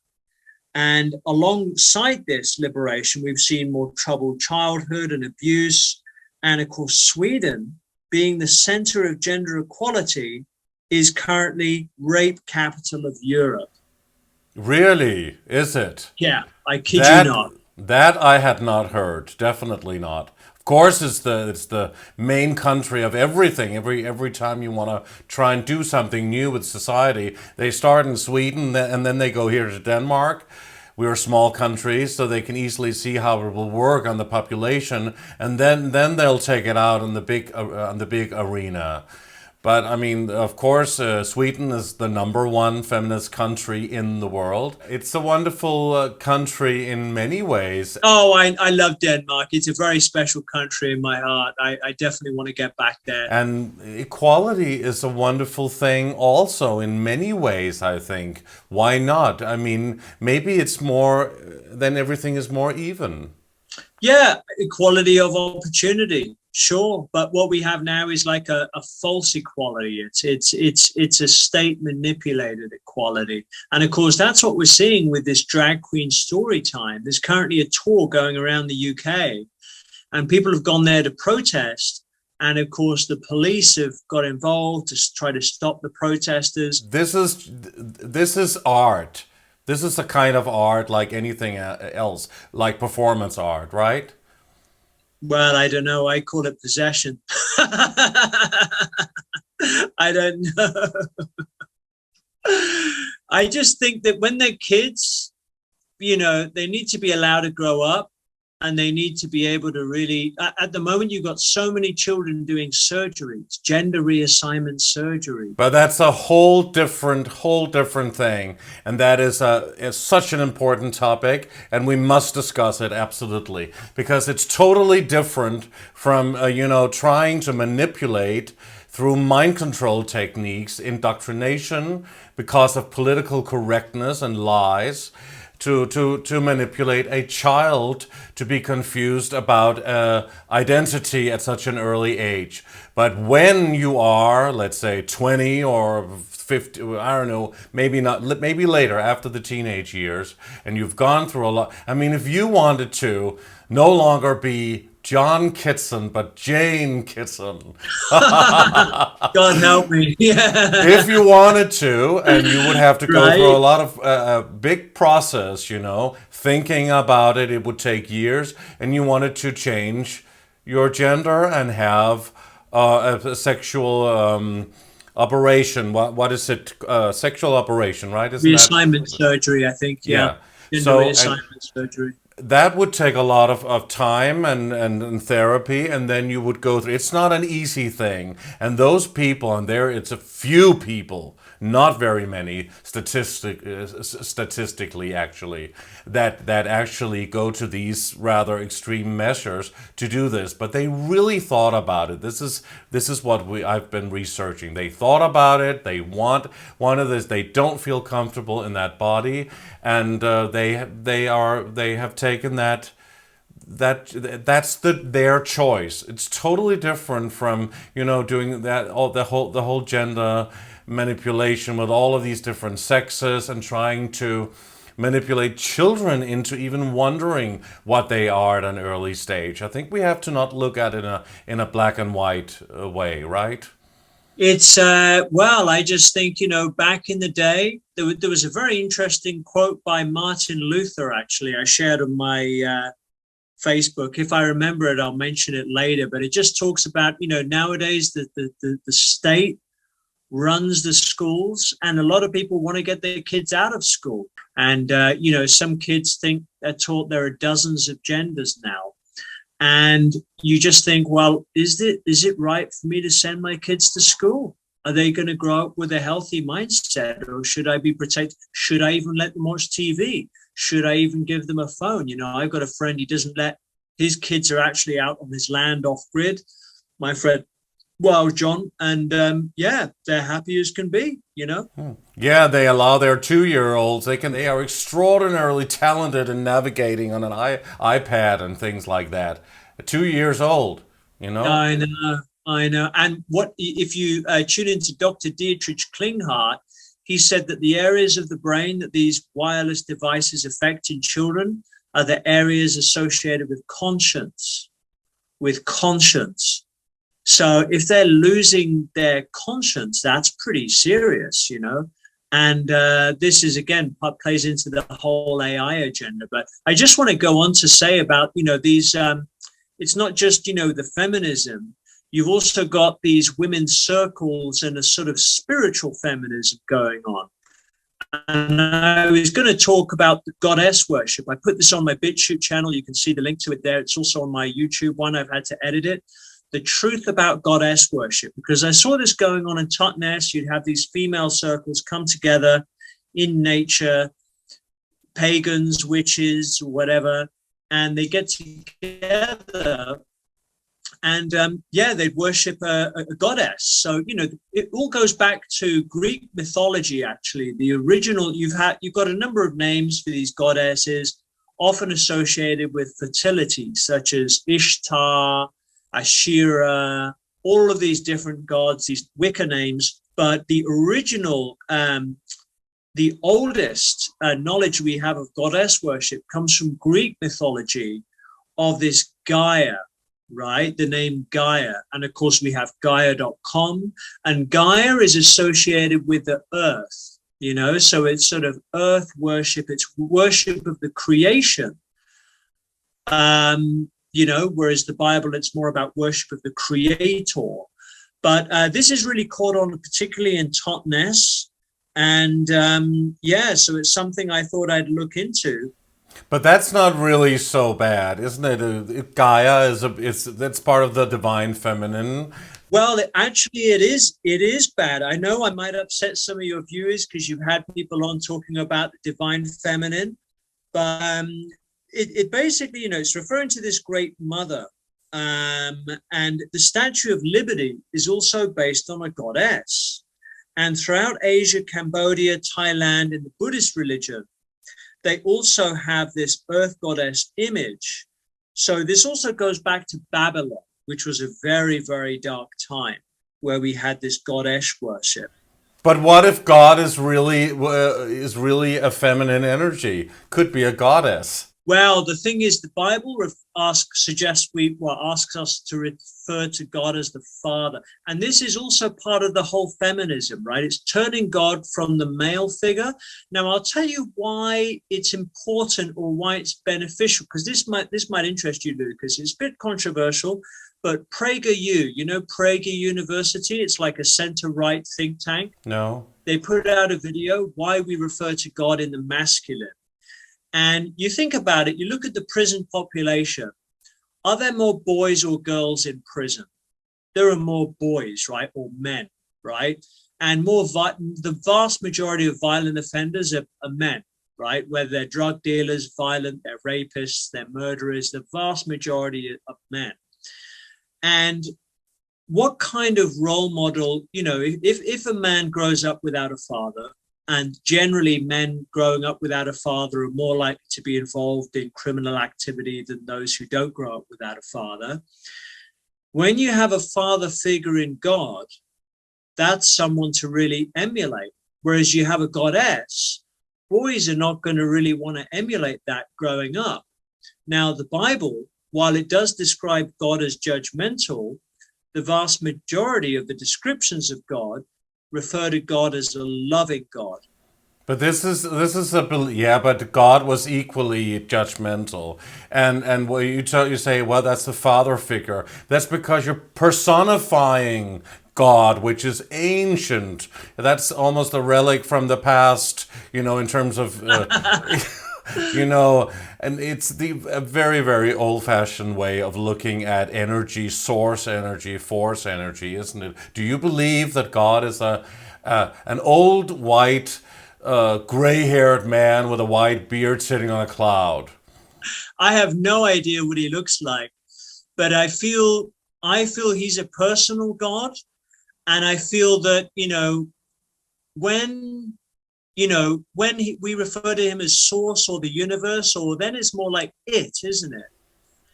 And alongside this liberation, we've seen more troubled childhood and abuse. And of course, Sweden, being the center of gender equality, is currently rape capital of Europe. Really? Is it? Yeah, I kid you not. That I had not heard. Definitely not. Of course, it's the main country of everything. Every time you want to try and do something new with society, they start in Sweden and then they go here to Denmark. We're a small country, so they can easily see how it will work on the population, and then they'll take it out on the big arena. But I mean, of course, Sweden is the #1 feminist country in the world. It's a wonderful country in many ways. Oh, I love Denmark. It's a very special country in my heart. I definitely want to get back there. And equality is a wonderful thing also in many ways, I think. Why not? I mean, maybe it's more, then everything is more even. Yeah, equality of opportunity. Sure, but what we have now is like a false equality. It's a state manipulated equality, and of course that's what we're seeing with this drag queen story time. There's currently a tour going around the UK, and people have gone there to protest, and of course the police have got involved to try to stop the protesters. This is art. This is a kind of art like anything else, like performance art, right? Well, I don't know. I call it possession. I don't know. I just think that when they're kids, they need to be allowed to grow up, and they need to be able to really, at the moment, you've got so many children doing surgeries, gender reassignment surgery. But that's a whole different thing. And that is such an important topic, and we must discuss it absolutely, because it's totally different from, trying to manipulate through mind control techniques, indoctrination, because of political correctness and lies, to manipulate a child to be confused about identity at such an early age. But when you are, let's say, 20 or 50, I don't know, maybe not, maybe later after the teenage years, and you've gone through a lot. I mean, if you wanted to no longer be John Kitson, but Jane Kitson. God help me. Yeah. If you wanted to, and you would have to go through a lot of big process, thinking about it, it would take years, and you wanted to change your gender and have a sexual operation. What is it? Sexual operation, right? Reassignment surgery, I think. Yeah. Gender reassignment surgery. that would take a lot of time and therapy, and then you would go through. It's not an easy thing, and those people, and there it's a few people, not very many statistically actually, that actually go to these rather extreme measures to do this. But they really thought about it. This is what I've been researching. They thought about it. They want this. They don't feel comfortable in that body, and they have taken that's their choice. It's totally different from doing that the whole gender manipulation with all of these different sexes and trying to manipulate children into even wondering what they are at an early stage. I think we have to not look at it in a black and white way, right? It's well, I just think, back in the day, there was a very interesting quote by Martin Luther, actually. I shared on my Facebook. If I remember it, I'll mention it later. But it just talks about, nowadays the state runs the schools, and a lot of people want to get their kids out of school. And, some kids think they're taught there are dozens of genders now. And you just think, well, is it right for me to send my kids to school? Are they going to grow up with a healthy mindset, or should I be protected? Should I even let them watch TV? Should I even give them a phone? I've got a friend, he doesn't let his kids are actually out on his land off grid. My friend, well, John, and they're happy as can be, Yeah, they allow their 2-year-olds. They are extraordinarily talented in navigating on an iPad and things like that. 2 years old, I know. And what if you tune into Dr. Dietrich Klinghardt? He said that the areas of the brain that these wireless devices affect in children are the areas associated with conscience. So if they're losing their conscience, that's pretty serious, And this is, again, plays into the whole AI agenda. But I just want to go on to say about, these, it's not just, the feminism. You've also got these women's circles and a sort of spiritual feminism going on. And I was going to talk about the goddess worship. I put this on my BitChute channel. You can see the link to it there. It's also on my YouTube one. I've had to edit it. The truth about goddess worship, because I saw this going on in Totnes. You'd have these female circles come together in nature, pagans, witches, whatever, and they get together and they'd worship a goddess. So, it all goes back to Greek mythology, actually. The original, you've got a number of names for these goddesses, often associated with fertility, such as Ishtar, Asherah, all of these different gods, these Wicca names. But the original, the oldest knowledge we have of goddess worship comes from Greek mythology of this Gaia, right? The name Gaia. And of course, we have Gaia.com. And Gaia is associated with the earth, so it's sort of earth worship. It's worship of the creation. Whereas the Bible, it's more about worship of the creator. But this is really caught on, particularly in Totnes. And so it's something I thought I'd look into. But that's not really so bad, isn't it? Gaia that's part of the divine feminine. Well, it is bad. I know I might upset some of your viewers because you've had people on talking about the divine feminine, but it basically, it's referring to this great mother. And the Statue of Liberty is also based on a goddess. And throughout Asia, Cambodia, Thailand, and the Buddhist religion, they also have this earth goddess image. So this also goes back to Babylon, which was a very, very dark time where we had this goddess worship. But what if God is really a feminine energy? Could be a goddess. Well, the thing is, the Bible asks us to refer to God as the Father. And this is also part of the whole feminism, right? It's turning God from the male figure. Now, I'll tell you why it's important or why it's beneficial, because this might interest you, Lucas. It's a bit controversial, but PragerU, Prager University, it's like a center-right think tank. No. They put out a video, why we refer to God in the masculine. And you think about it, you look at the prison population. Are there more boys or girls in prison? There are more boys, right? Or men, right? And the vast majority of violent offenders are men, right? Whether they're drug dealers, violent, they're rapists, they're murderers, the vast majority of men. And what kind of role model, if a man grows up without a father, and generally men growing up without a father are more likely to be involved in criminal activity than those who don't grow up without a father. When you have a father figure in God, that's someone to really emulate. Whereas you have a goddess, boys are not going to really want to emulate that growing up. Now, the Bible, while it does describe God as judgmental, the vast majority of the descriptions of God refer to God as a loving God. But but God was equally judgmental, and what you say, well, that's the father figure. That's because you're personifying God, which is ancient. That's almost a relic from the past, in terms of. And it's a very, very old-fashioned way of looking at energy, source energy, force energy, isn't it? Do you believe that God is an old, white, gray-haired man with a white beard sitting on a cloud? I have no idea what he looks like, but I feel he's a personal God, and I feel that, when we refer to him as source or the universe, or then it's more like it, isn't it?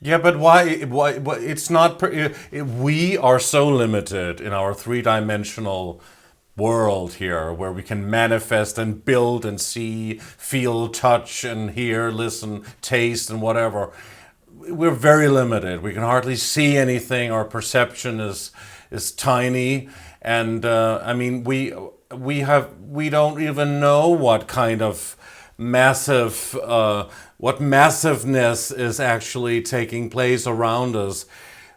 Yeah, but why it's not, we are so limited in our three-dimensional world here, where we can manifest and build and see, feel, touch and hear, listen, taste and whatever. We're very limited. We can hardly see anything. Our perception is tiny, and we don't even know what kind of massiveness is actually taking place around us,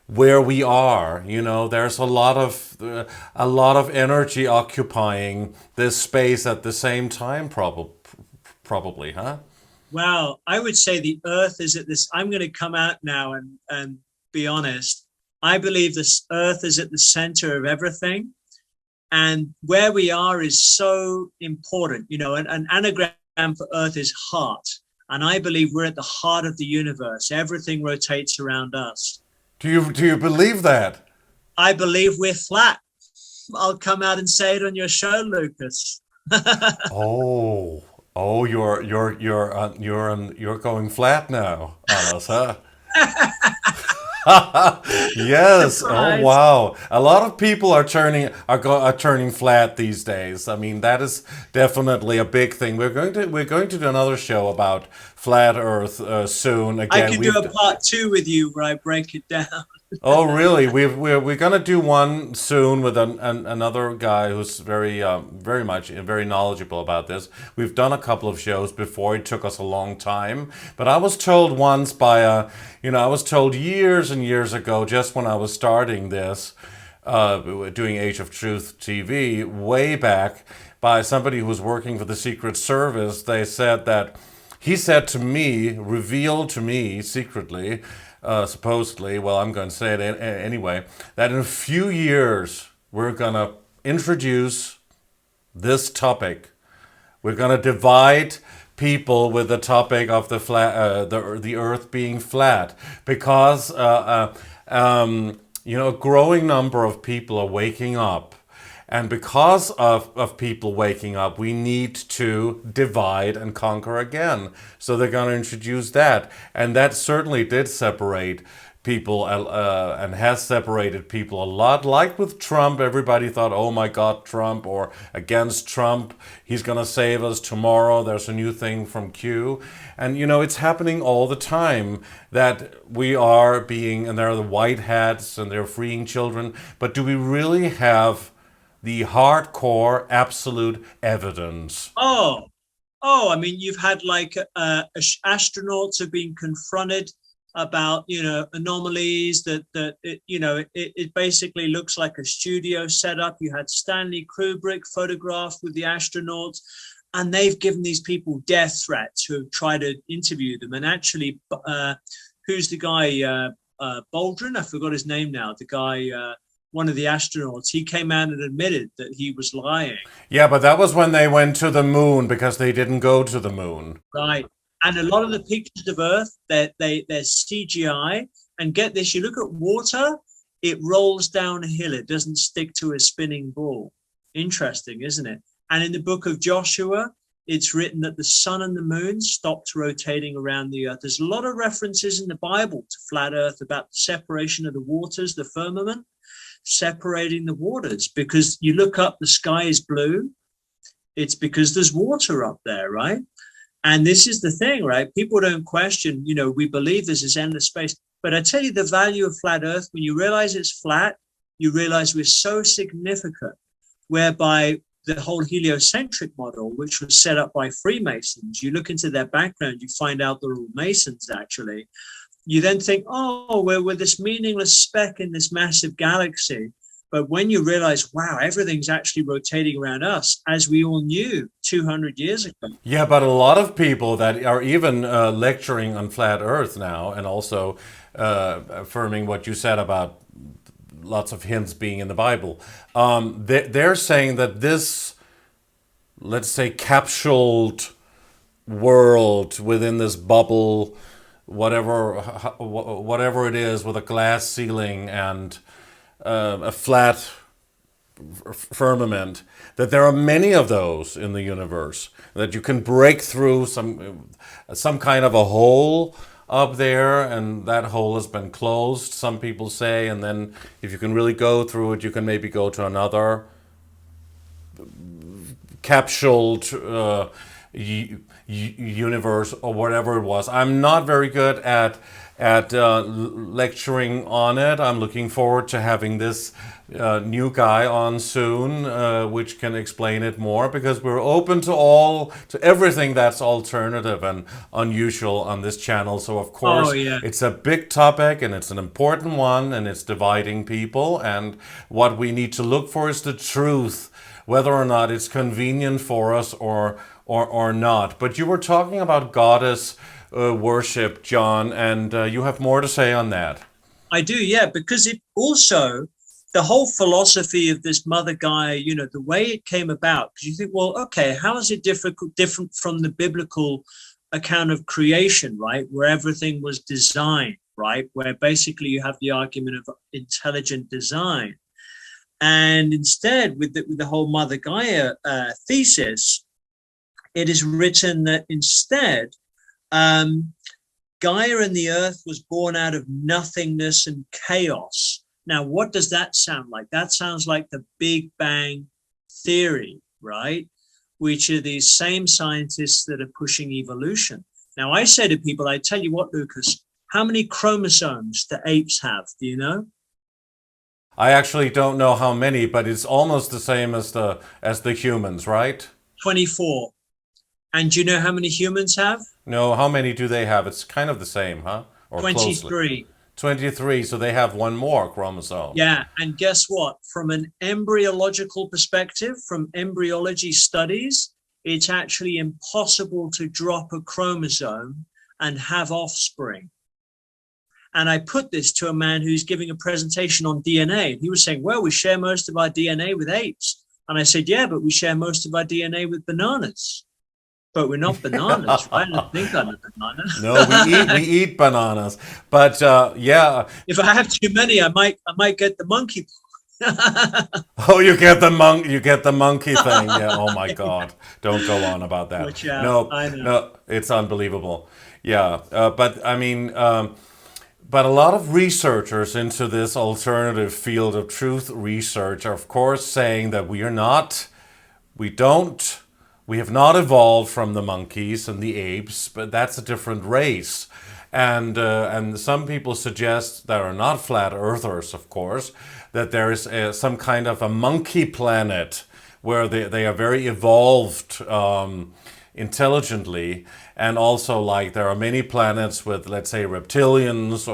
where we are. There's a lot of energy occupying this space at the same time, probably, huh? Well, I would say the earth is at this. I'm going to come out now and be honest. I believe this earth is at the center of everything. And where we are is so important. An anagram for earth is heart. And I believe we're at the heart of the universe. Everything rotates around us. Do you believe that? I believe we're flat. I'll come out and say it on your show, Lucas. Oh, you're going flat now on us, huh? Yes. Surprise. Oh, wow. A lot of people are turning flat these days. I mean, that is definitely a big thing. We're going to do another show about flat Earth soon. Again, I could do a part 2 with you where I break it down. Oh, really? We're gonna do one soon with another guy who's very knowledgeable about this. We've done a couple of shows before. It took us a long time, but I was told once I was told years and years ago, just when I was starting this, doing Age of Truth TV way back, by somebody who was working for the Secret Service. They said that he said to me, revealed to me secretly. Supposedly, well, I'm going to say it anyway, that in a few years, we're going to introduce this topic. We're going to divide people with the topic of the flat, the Earth being flat, because a growing number of people are waking up. And because of people waking up, we need to divide and conquer again. So they're going to introduce that. And that certainly did separate people and has separated people a lot. Like with Trump, everybody thought, oh my God, Trump, or against Trump, he's going to save us tomorrow. There's a new thing from Q. And, it's happening all the time that we are being, and there are the white hats and they're freeing children. But do we really have the hardcore absolute evidence? I mean, you've had astronauts have been confronted about anomalies that it basically looks like a studio setup. You had Stanley Kubrick photographed with the astronauts. and they've given these people death threats who have tried to interview them. And actually, who's the guy, Baldwin? I forgot his name now. The guy, one of the astronauts, he came out and admitted that he was lying. Yeah, but that was when they went to the moon, because they didn't go to the moon. Right. And a lot of the pictures of Earth, they're CGI. And get this, you look at water, it rolls down a hill. It doesn't stick to a spinning ball. Interesting, isn't it? And in the book of Joshua, it's written that the sun and the moon stopped rotating around the earth. There's a lot of references in the Bible to flat earth about the separation of the waters, the firmament, separating the waters. Because you look up, the sky is blue. It's because there's water up there, right? And this is the thing, right? People don't question, we believe there's this endless space. But I tell you the value of flat earth, when you realize it's flat, you realize we're so significant, whereby the whole heliocentric model, which was set up by Freemasons, you look into their background, you find out they're all Masons, actually. You then think, oh, we're this meaningless speck in this massive galaxy. But when you realize, wow, everything's actually rotating around us, as we all knew 200 years ago. Yeah, but a lot of people that are even lecturing on flat earth now, and also affirming what you said about lots of hints being in the Bible, they're saying that this, let's say, capsuled world within this bubble, whatever it is, with a glass ceiling and a flat firmament, that there are many of those in the universe, that you can break through some kind of a hole up there, and that hole has been closed, some people say, and then if you can really go through it, you can maybe go to another capsuled universe or whatever it was. I'm not very good at lecturing on it. I'm looking forward to having this new guy on soon, which can explain it more, because we're open to everything that's alternative and unusual on this channel. So of course, It's a big topic, and it's an important one, and it's dividing people, and what we need to look for is the truth, whether or not it's convenient for us or not. But you were talking about goddess worship, John, and you have more to say on that. I do, yeah, because it also, the whole philosophy of this Mother Gaia, the way it came about, because you think, well, okay, how is it different from the biblical account of creation, right, where everything was designed, right, where basically you have the argument of intelligent design. And instead, with the whole Mother Gaia thesis, it is written that instead, Gaia and the earth was born out of nothingness and chaos. Now, what does that sound like? That sounds like the Big Bang theory, right? Which are these same scientists that are pushing evolution. Now, I say to people, I tell you what, Lucas, how many chromosomes do apes have? Do you know? I actually don't know how many, but it's almost the same as the humans, right? 24. And do you know how many humans have? No, how many do they have? It's kind of the same, huh? Or 23. Closely. 23, so they have one more chromosome. Yeah, and guess what? From an embryological perspective, from embryology studies, it's actually impossible to drop a chromosome and have offspring. And I put this to a man who's giving a presentation on DNA. He was saying, well, we share most of our DNA with apes. And I said, yeah, but we share most of our DNA with bananas. But we're not bananas, right? I don't think I'm a banana. No, we eat bananas. But yeah. If I have too many, I might get the monkey. Oh, you get the monkey thing. Yeah. Oh my God. Don't go on about that. Which, I know. No, it's unbelievable. Yeah. But I mean, but a lot of researchers into this alternative field of truth research are, of course, saying that we have not evolved from the monkeys and the apes, but that's a different race. And some people suggest that are not flat earthers, of course, that there is some kind of a monkey planet where they are very evolved intelligently, and also like there are many planets with, let's say, reptilians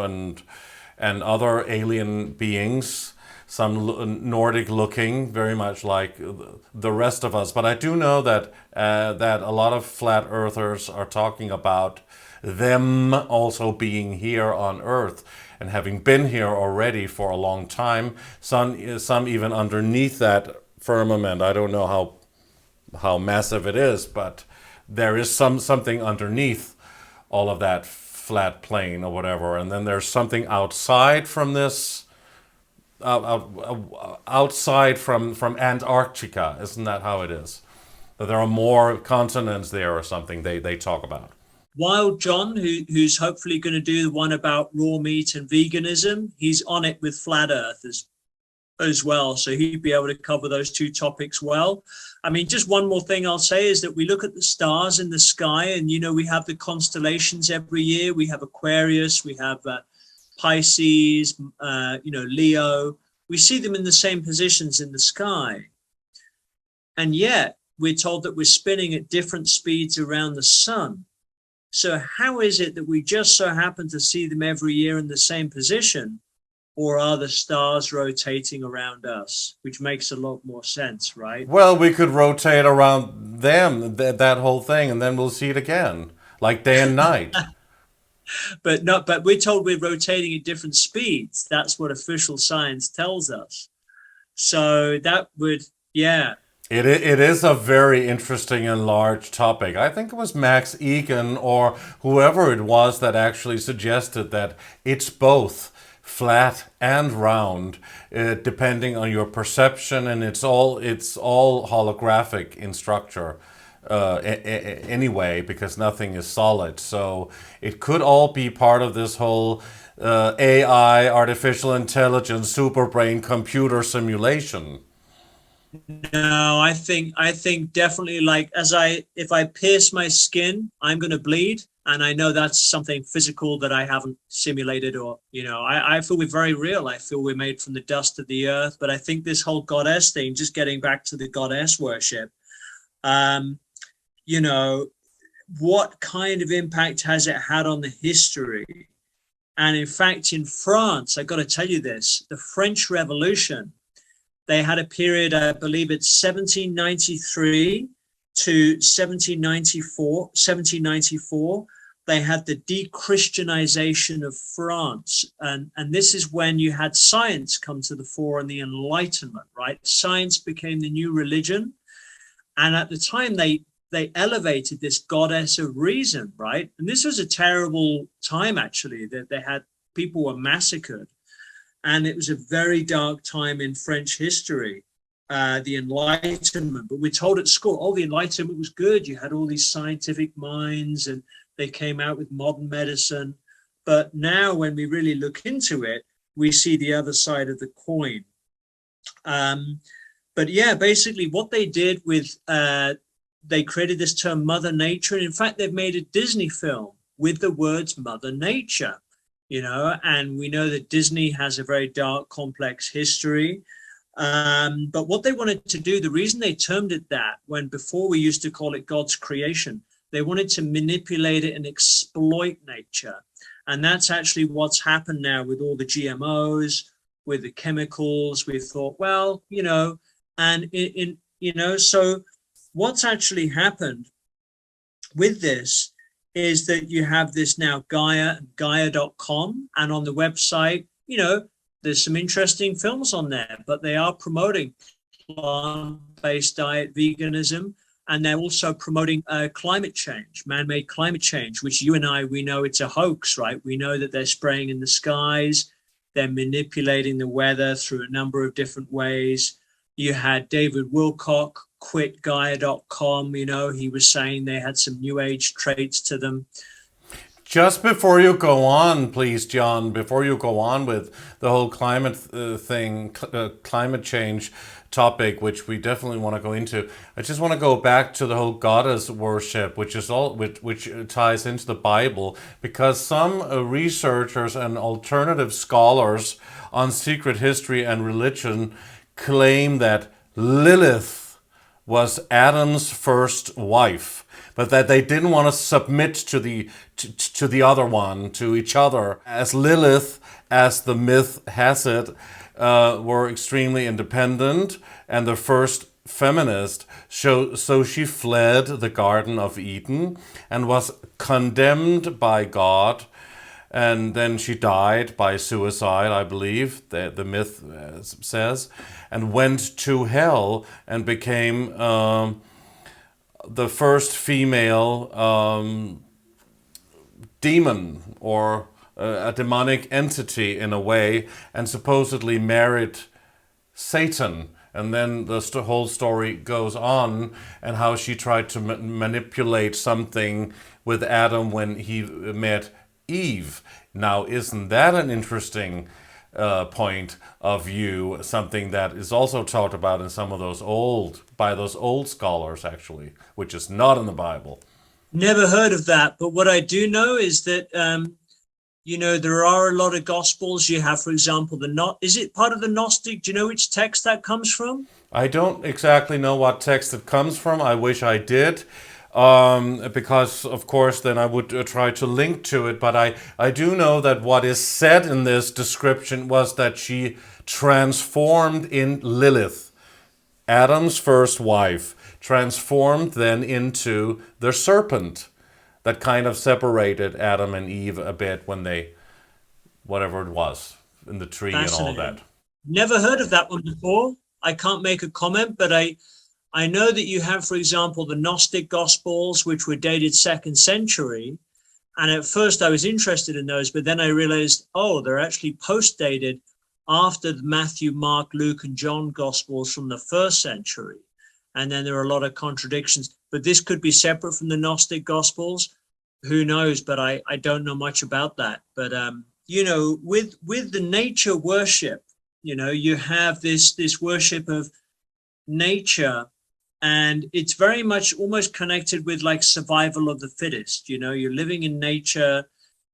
and other alien beings. Nordic looking, very much like the rest of us. But I do know that that a lot of flat earthers are talking about them also being here on Earth and having been here already for a long time. Some even underneath that firmament. I don't know how massive it is, but there is something underneath all of that flat plane or whatever, and then there's something outside from this, outside from Antarctica. Isn't that how it is? That there are more continents there or something they talk about. Wild John, who's hopefully going to do the one about raw meat and veganism, he's on it with flat Earth as well. So he'd be able to cover those two topics well. I mean, just one more thing I'll say is that we look at the stars in the sky, and, we have the constellations every year. We have Aquarius, we have Pisces, Leo. We see them in the same positions in the sky. And yet we're told that we're spinning at different speeds around the sun. So how is it that we just so happen to see them every year in the same position? Or are the stars rotating around us? Which makes a lot more sense, right? Well, we could rotate around them, that whole thing, and then we'll see it again, like day and night. But we're told we're rotating at different speeds. That's what official science tells us. So that would, yeah. It is a very interesting and large topic. I think it was Max Egan or whoever it was that actually suggested that it's both flat and round, depending on your perception, and it's all holographic in structure anyway, because nothing is solid. So it could all be part of this whole AI, artificial intelligence, superbrain computer simulation. No, I think definitely, like, if I pierce my skin, I'm going to bleed. And I know that's something physical that I haven't simulated, or, I feel we're very real. I feel we're made from the dust of the earth. But I think this whole goddess thing, just getting back to the goddess worship, what kind of impact has it had on the history? And in fact, in France, I got to tell you this, the French Revolution, they had a period, I believe it's 1793 to 1794, they had the de-Christianization of France. And this is when you had science come to the fore and the Enlightenment, right? Science became the new religion. And at the time, they elevated this goddess of reason, right? And this was a terrible time, actually, that they had people were massacred. And it was a very dark time in French history. The Enlightenment, but we're told at school, the Enlightenment was good. You had all these scientific minds and they came out with modern medicine. But now when we really look into it, we see the other side of the coin. But yeah, basically what they did with, they created this term Mother Nature. And in fact, they've made a Disney film with the words Mother Nature, and we know that Disney has a very dark, complex history. But what they wanted to do, the reason they termed it that, when before we used to call it God's creation, they wanted to manipulate it and exploit nature. And that's actually what's happened now with all the GMOs, with the chemicals. We thought, so what's actually happened with this is that you have this now Gaia.com, and on the website, there's some interesting films on there, but they are promoting plant-based diet, veganism, and they're also promoting climate change, man-made climate change, which you and I, we know it's a hoax, right? We know that they're spraying in the skies, they're manipulating the weather through a number of different ways. You had David Wilcock quit Gaia.com, he was saying they had some new age traits to them. Just before you go on, please, John, before you go on with the whole climate climate change topic, which we definitely want to go into, I just want to go back to the whole goddess worship, which ties into the Bible, because some researchers and alternative scholars on secret history and religion claim that Lilith was Adam's first wife, but that they didn't want to submit to the other one, to each other, as Lilith, as the myth has it, were extremely independent, and the first feminist. So she fled the Garden of Eden and was condemned by God, and then she died by suicide, I believe, the myth says, and went to hell and became the first female demon, or a demonic entity in a way, and supposedly married Satan. And then the whole story goes on, and how she tried to manipulate something with Adam when he met Eve. Now, isn't that an interesting point of view? Something that is also talked about in some of those by those old scholars, actually, which is not in the Bible. Never heard of that. But what I do know is that, there are a lot of gospels. You have, for example, is it part of the Gnostic? Do you know which text that comes from? I don't exactly know what text it comes from. I wish I did. Because, of course, then I would try to link to it. But I do know that what is said in this description was that she transformed in Lilith, Adam's first wife, transformed then into the serpent that kind of separated Adam and Eve a bit when they, whatever it was, in the tree and all that. Never heard of that one before. I can't make a comment, but I know that you have, for example, the Gnostic Gospels, which were dated 2nd century. And at first I was interested in those, but then I realized, they're actually post-dated after the Matthew, Mark, Luke, and John Gospels from the 1st century. And then there are a lot of contradictions. But this could be separate from the Gnostic Gospels. Who knows? But I don't know much about that. But, with the nature worship, you have this worship of nature, and it's very much almost connected with like survival of the fittest. You're living in nature,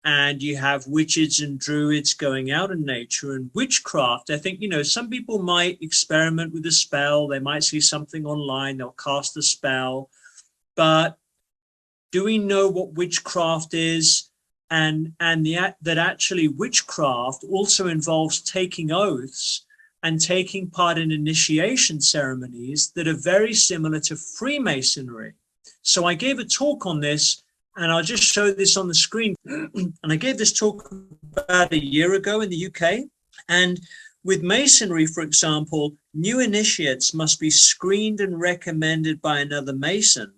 and you have witches and druids going out in nature. And witchcraft, I think, some people might experiment with a spell. They might see something online, they'll cast a spell. But do we know what witchcraft is? And that actually witchcraft also involves taking oaths and taking part in initiation ceremonies that are very similar to Freemasonry. So I gave a talk on this, and I'll just show this on the screen. And I gave this talk about a year ago in the UK. And with Masonry, for example, new initiates must be screened and recommended by another Mason.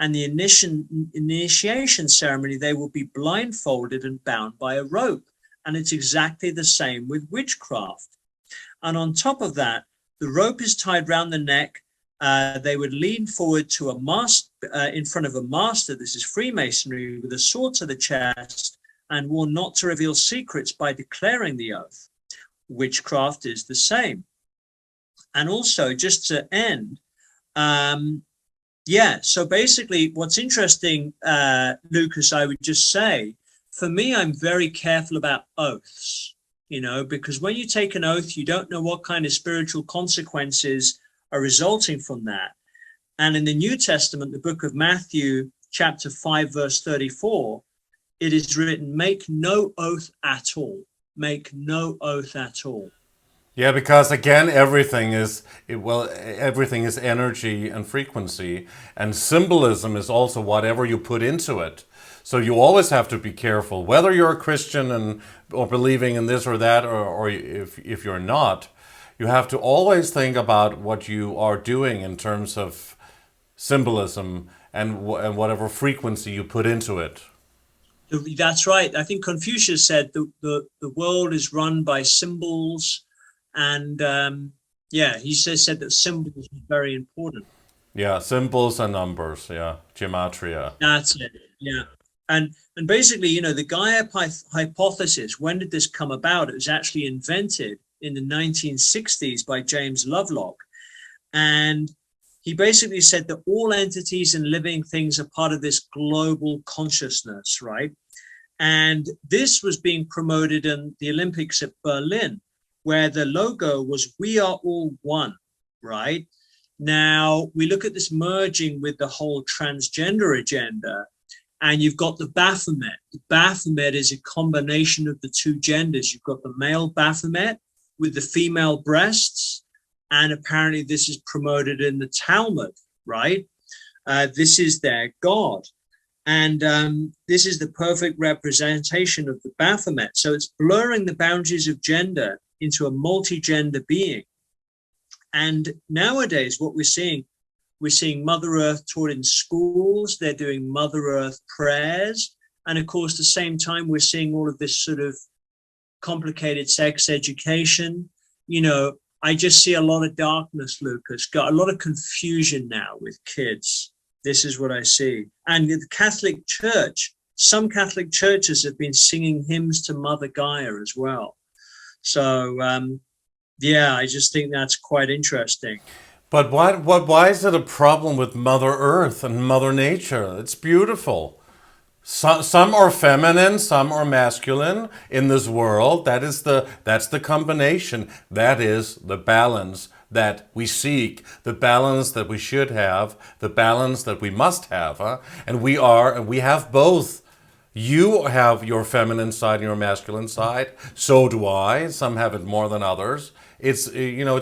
And the initiation ceremony, they will be blindfolded and bound by a rope. And it's exactly the same with witchcraft. And on top of that, the rope is tied around the neck. They would lean forward to a master, in front of a master. This is Freemasonry, with a sword to the chest, and warn not to reveal secrets by declaring the oath. Witchcraft is the same. And also, just to end, so basically what's interesting, Lucas, I would just say, for me, I'm very careful about oaths, because when you take an oath, you don't know what kind of spiritual consequences are resulting from that. And in the New Testament, the book of Matthew, chapter 5, verse 34, it is written, make no oath at all. Make no oath at all. Yeah, because again, everything is energy and frequency, and symbolism is also whatever you put into it. So you always have to be careful, whether you're a Christian or believing in this or that, or if you're not. You have to always think about what you are doing in terms of symbolism and whatever frequency you put into it. That's right. I think Confucius said the world is run by symbols. And he said that symbols are very important. Yeah, symbols and numbers. Yeah, gematria. That's it. Yeah, and basically, the Gaia hypothesis. When did this come about? It was actually invented in the 1960s by James Lovelock, and he basically said that all entities and living things are part of this global consciousness, right? And this was being promoted in the Olympics at Berlin, where the logo was "We are all one," right? Now, we look at this merging with the whole transgender agenda, and you've got the Baphomet. The Baphomet is a combination of the two genders. You've got the male Baphomet, with the female breasts, and apparently this is promoted in the Talmud, right? This is their God. And this is the perfect representation of the Baphomet. So it's blurring the boundaries of gender into a multi-gender being. And nowadays, what we're seeing Mother Earth taught in schools. They're doing Mother Earth prayers. And of course, at the same time, we're seeing all of this sort of complicated sex education. You know, I just see a lot of darkness, Lucas, got a lot of confusion now with kids. This is what I see. And the Catholic Church, some Catholic churches have been singing hymns to Mother Gaia as well. So, yeah, I just think that's quite interesting. But why is it a problem with Mother Earth and Mother Nature? It's beautiful. Some are feminine, some are masculine in this world. That's the combination. That is the balance that we seek, the balance that we should have, the balance that we must have. And we have both. You have your feminine side and your masculine side. So do I. Some have it more than others. It's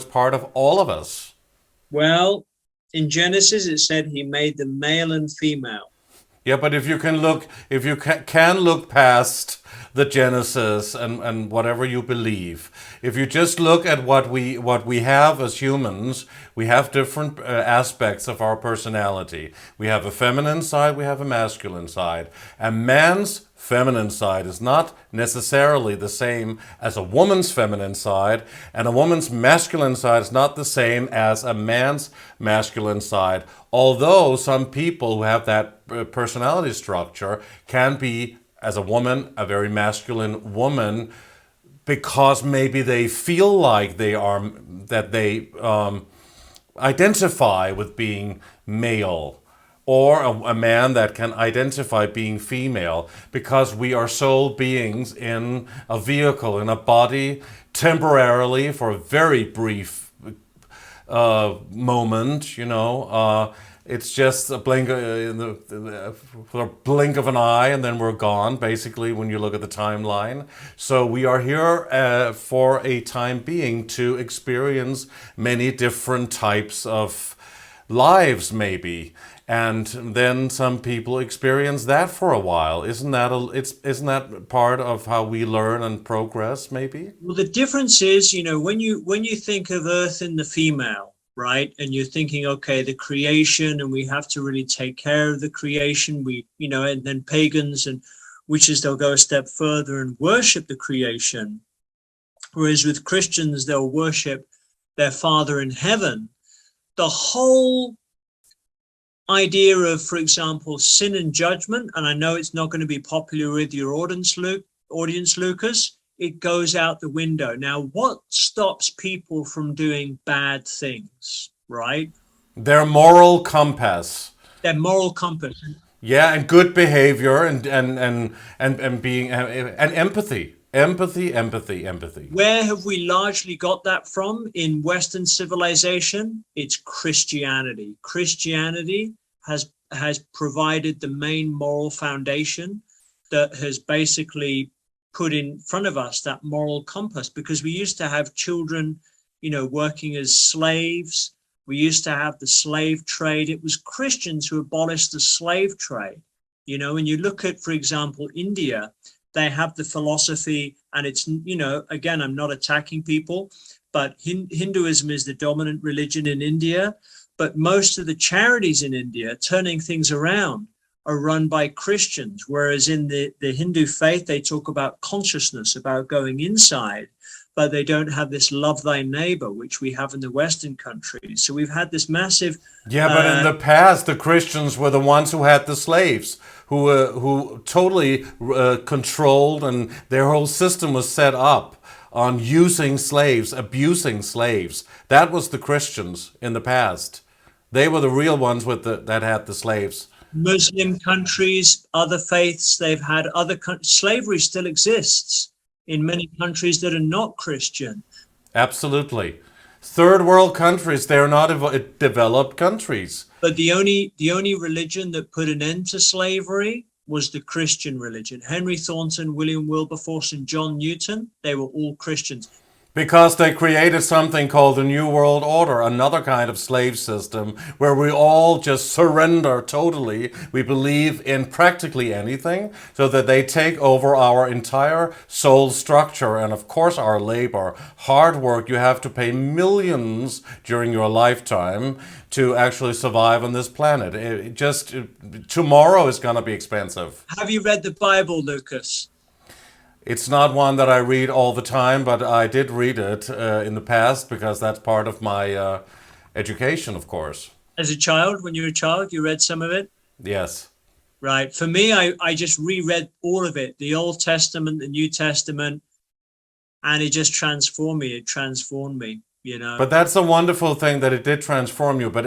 part of all of us. Well, in Genesis, it said he made them male and female. Yeah, but if you can look past the Genesis and whatever you believe, if you just look at what we have as humans, we have different aspects of our personality. We have a feminine side, we have a masculine side. A man's feminine side is not necessarily the same as a woman's feminine side, and a woman's masculine side is not the same as a man's masculine side. Although some people who have that personality structure can be, as a woman, a very masculine woman, because maybe they feel like they identify with being male, or a man that can identify being female, because we are soul beings in a vehicle, in a body, temporarily, for a very brief moment, it's just a blink, for a blink of an eye, and then we're gone, basically, when you look at the timeline. So we are here for a time being to experience many different types of lives, maybe. And then some people experience that for a while. Isn't that part of how we learn and progress, maybe? Well, the difference is, when you think of Earth in the female, right? And you're thinking, okay, the creation, and we have to really take care of the creation. And then pagans and witches, they'll go a step further and worship the creation. Whereas with Christians, they'll worship their Father in heaven. The whole idea of, for example, sin and judgment, and I know it's not going to be popular with your audience, Lucas, it goes out the window. Now, what stops people from doing bad things, right? Their moral compass. Their moral compass. Yeah, and good behavior and being and empathy. Empathy. Where have we largely got that from in Western civilization? It's Christianity. Christianity has provided the main moral foundation that has basically put in front of us that moral compass, because we used to have children, working as slaves. We used to have the slave trade. It was Christians who abolished the slave trade. When you look at, for example, India, they have the philosophy, and it's, again, I'm not attacking people, but Hinduism is the dominant religion in India. But most of the charities in India, turning things around, are run by Christians. Whereas in the Hindu faith, they talk about consciousness, about going inside, but they don't have this love thy neighbor, which we have in the Western countries. So we've had this massive... Yeah, but in the past, the Christians were the ones who had the slaves, who totally controlled, and their whole system was set up on using slaves, abusing slaves. That was the Christians in the past. They were the real ones that had the slaves. Muslim countries, other faiths, they've had slavery still exists in many countries that are not Christian. Absolutely. Third world countries, they're not developed countries. But the only religion that put an end to slavery was the Christian religion. Henry Thornton, William Wilberforce, and John Newton, they were all Christians. Because they created something called the New World Order, another kind of slave system where we all just surrender totally. We believe in practically anything so that they take over our entire soul structure and, of course, our labor. Hard work, you have to pay millions during your lifetime to actually survive on this planet. Tomorrow is going to be expensive. Have you read the Bible, Lucas? It's not one that I read all the time, but I did read it in the past because that's part of my education, of course. As a child, when you were a child, you read some of it? Yes. Right. For me, I just reread all of it, the Old Testament, the New Testament, and it just transformed me. It transformed me, you know. But that's a wonderful thing that it did transform you. But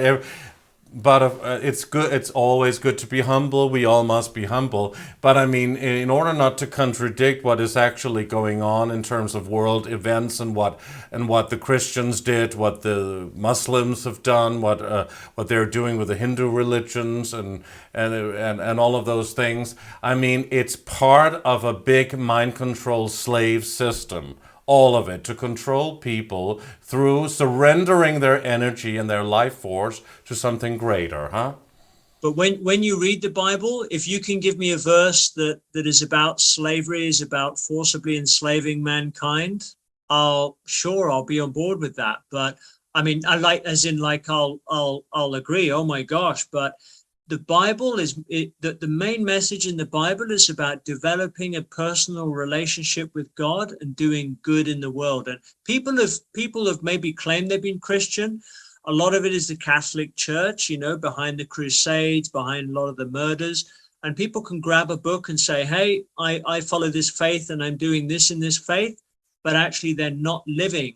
it's good. It's always good to be humble. We all must be humble. But I mean, in order not to contradict what is actually going on in terms of world events and what the Christians did, what the Muslims have done, what they're doing with the Hindu religions and all of those things. I mean, it's part of a big mind control slave system. All of it, to control people through surrendering their energy and their life force to something greater, huh? But when you read the Bible, if you can give me a verse that is about slavery, is about forcibly enslaving mankind, I'll be on board with that. But I mean, I'll agree. Oh my gosh! But the Bible the main message in the Bible is about developing a personal relationship with God and doing good in the world. And people have maybe claimed they've been Christian. A lot of it is the Catholic Church, you know, behind the Crusades, behind a lot of the murders. And people can grab a book and say, hey, I follow this faith and I'm doing this in this faith, but actually they're not living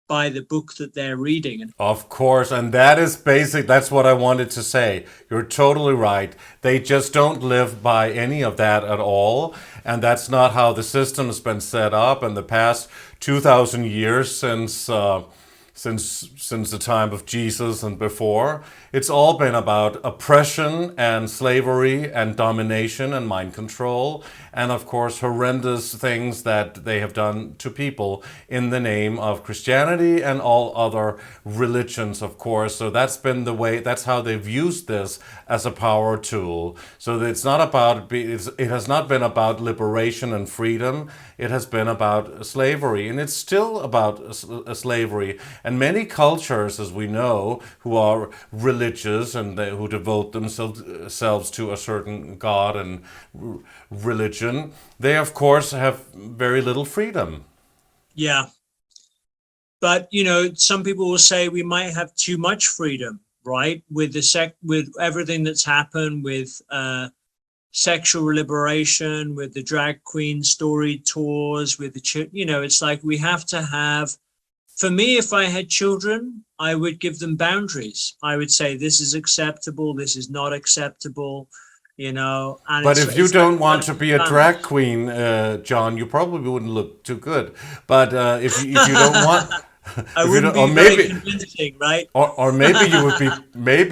by the book that they're reading. Of course, and that's what I wanted to say. You're totally right. They just don't live by any of that at all, and that's not how the system has been set up in the past 2,000 years since the time of Jesus and before. It's all been about oppression and slavery and domination and mind control, and of course horrendous things that they have done to people in the name of Christianity and all other religions, of course. So that's been the way, that's how they've used this as a power tool. So that it has not been about liberation and freedom. It has been about slavery, and it's still about slavery. And many cultures, as we know, who are religious and who devote themselves to a certain god and religion, they of course have very little freedom. Yeah. But, you know, some people will say we might have too much freedom, right? With everything that's happened with sexual liberation, with the drag queen story tours, with it's like we have to have. For me, if I had children, I would give them boundaries. I would say, this is acceptable, this is not acceptable, you know. And but if you don't want to be a drag queen, John, you probably wouldn't look too good. But if you don't want... I wouldn't be very convincing, right? Or maybe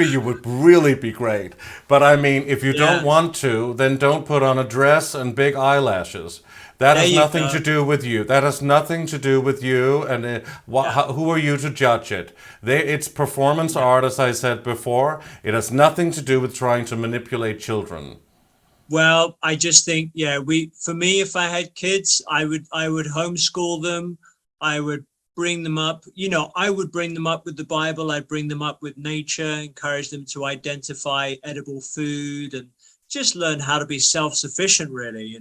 you would really be great. But I mean, if you don't want to, then don't put on a dress and big eyelashes. That has nothing to do with you. That has nothing to do with you. And who are you to judge it? It's performance art, as I said before. It has nothing to do with trying to manipulate children. Well, I just think, for me, if I had kids, I would homeschool them. I would bring them up, I would bring them up with the Bible. I'd bring them up with nature, encourage them to identify edible food and just learn how to be self-sufficient, really,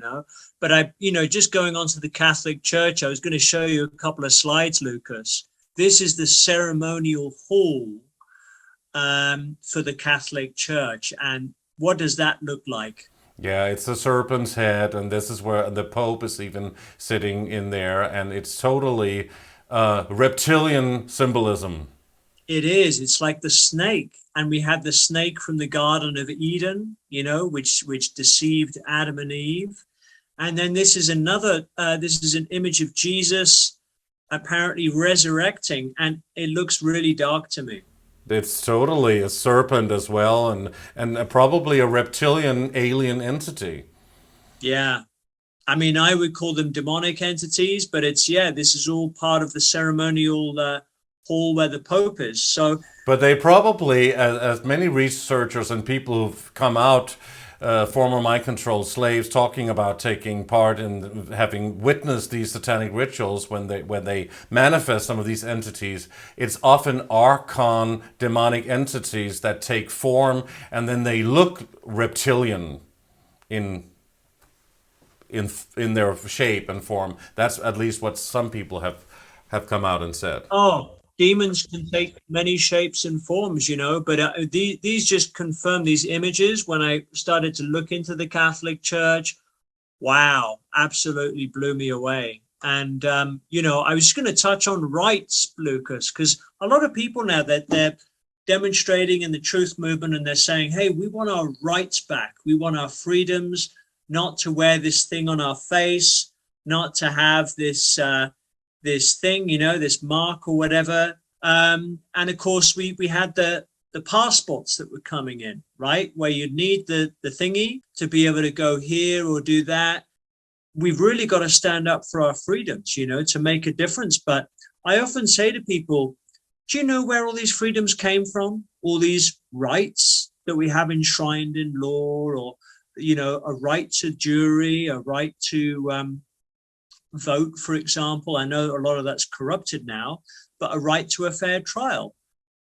But just going on to the Catholic Church, I was going to show you a couple of slides, Lucas. This is the ceremonial hall for the Catholic Church. And what does that look like? Yeah, it's a serpent's head, and this is where the Pope is even sitting in there, and it's totally reptilian symbolism. It is. It's like the snake. And we have the snake from the Garden of Eden, which deceived Adam and Eve. And then this is an image of Jesus apparently resurrecting, and it looks really dark to me. It's totally a serpent as well, and probably a reptilian alien entity. Yeah. I mean, I would call them demonic entities, but it's, yeah, this is all part of the ceremonial hall where the Pope is. So, But they probably, as many researchers and people who've come out, former mind control slaves, talking about taking part in having witnessed these satanic rituals, when they manifest some of these entities, it's often archon demonic entities that take form, and then they look reptilian in their shape and form. That's at least what some people have come out and said. oh, demons can take many shapes and forms, but these just confirm these images. When I started to look into the Catholic Church, wow, absolutely blew me away. And, I was just going to touch on rights, Lucas, because a lot of people now that they're demonstrating in the truth movement, and they're saying, hey, we want our rights back. We want our freedoms, not to wear this thing on our face, not to have this thing, this mark or whatever. And of course, we had the passports that were coming in, right? Where you'd need the thingy to be able to go here or do that. We've really got to stand up for our freedoms, to make a difference. But I often say to people, do you know where all these freedoms came from? All these rights that we have enshrined in law, or, a right to jury, a right to vote, for example. I know a lot of that's corrupted now, but a right to a fair trial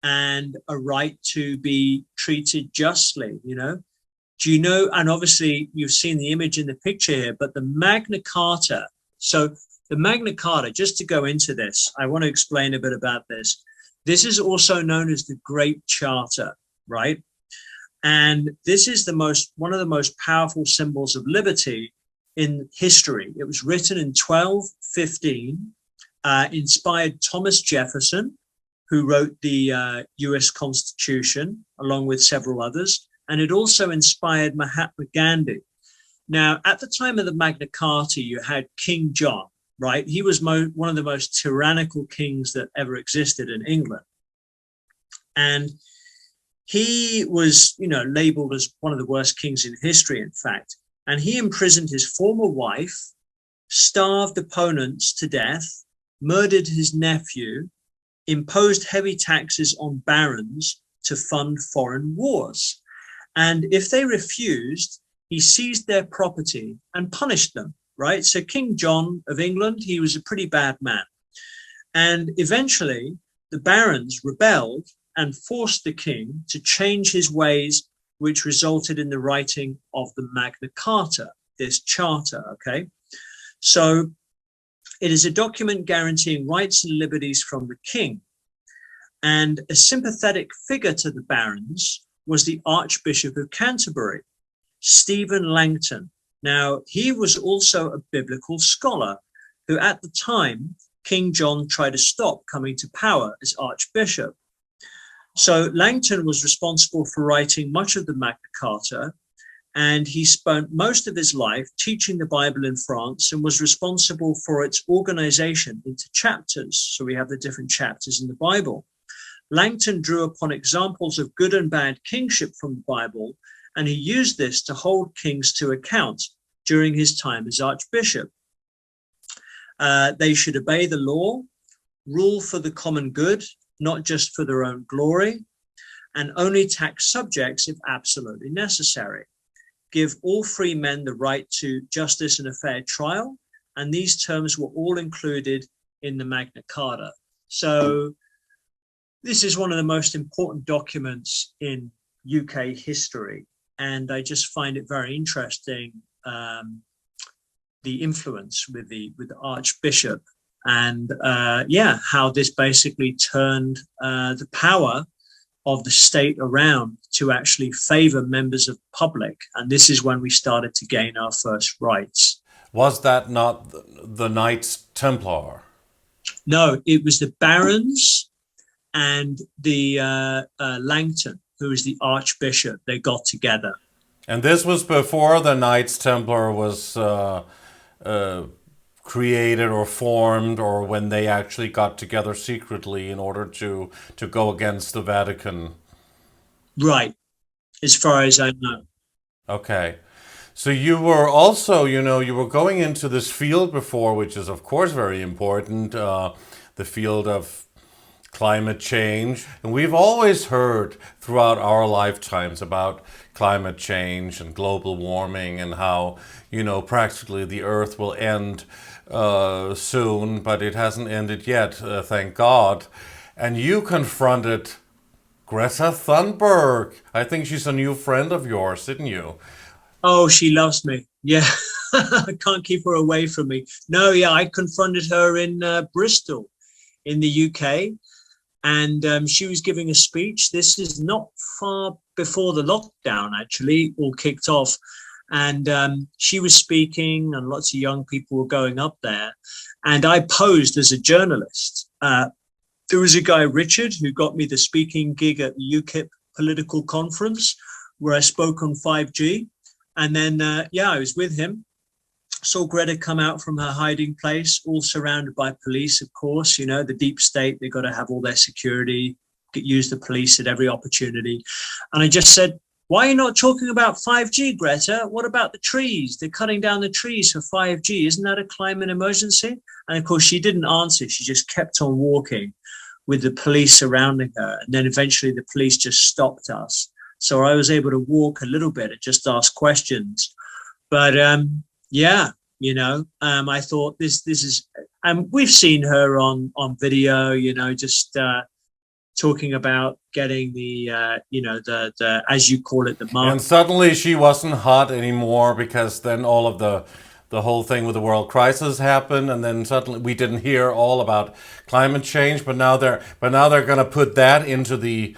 and a right to be treated justly, Do you know, and obviously you've seen the image in the picture here, but the Magna Carta. So the Magna Carta, just to go into this, I want to explain a bit about this. This is also known as the Great Charter, right? And this is one of the most powerful symbols of liberty in history. It was written in 1215, inspired Thomas Jefferson, who wrote the US Constitution, along with several others. And it also inspired Mahatma Gandhi. Now, at the time of the Magna Carta, you had King John, right? He was one of the most tyrannical kings that ever existed in England. And he was, labeled as one of the worst kings in history, in fact. And he imprisoned his former wife, starved opponents to death, murdered his nephew, imposed heavy taxes on barons to fund foreign wars. And if they refused, he seized their property and punished them, right? So King John of England, he was a pretty bad man. And eventually the barons rebelled and forced the king to change his ways, which resulted in the writing of the Magna Carta, this charter, okay? So it is a document guaranteeing rights and liberties from the king. And a sympathetic figure to the barons was the Archbishop of Canterbury, Stephen Langton. Now, he was also a biblical scholar who at the time, King John tried to stop coming to power as Archbishop. So Langton was responsible for writing much of the Magna Carta, and he spent most of his life teaching the Bible in France and was responsible for its organization into chapters. So we have the different chapters in the Bible. Langton drew upon examples of good and bad kingship from the Bible, and he used this to hold kings to account during his time as Archbishop. They should obey the law, rule for the common good, not just for their own glory, and only tax subjects if absolutely necessary. Give all free men the right to justice and a fair trial, and these terms were all included in the Magna Carta. So this is one of the most important documents in UK history, and I just find it very interesting, the influence with the Archbishop, and how this basically turned the power of the state around to actually favor members of the public. And this is when we started to gain our first rights. Was that not the Knights Templar? No, it was the barons and the Langton, who was the Archbishop. They got together. And this was before the Knights Templar was created or formed, or when they actually got together secretly in order to go against the Vatican? Right, as far as I know. Okay. So you were also, you were going into this field before, which is of course very important, the field of climate change. And we've always heard throughout our lifetimes about climate change and global warming and how, practically the earth will end soon, but it hasn't ended yet, thank God. And you confronted Greta Thunberg. I think she's a new friend of yours, didn't you? Oh, she loves me. Yeah. I can't keep her away from me. No, yeah, I confronted her in Bristol in the UK. And she was giving a speech. This is not far before the lockdown, actually, all kicked off. And she was speaking, and lots of young people were going up there. And I posed as a journalist. There was a guy, Richard, who got me the speaking gig at the UKIP political conference, where I spoke on 5G. And then, I was with him. Saw Greta come out from her hiding place, all surrounded by police, of course. The deep state, they've got to have all their security, use the police at every opportunity. And I just said, why are you not talking about 5G, Greta? What about the trees? They're cutting down the trees for 5G. Isn't that a climate emergency? And of course, she didn't answer. She just kept on walking with the police surrounding her. And then eventually the police just stopped us. So I was able to walk a little bit and just ask questions. But I thought this is, and we've seen her on video, just talking about getting the, the as you call it, the mark. And suddenly she wasn't hot anymore, because then all of the whole thing with the world crisis happened, and then suddenly we didn't hear all about climate change. But now they're going to put that into the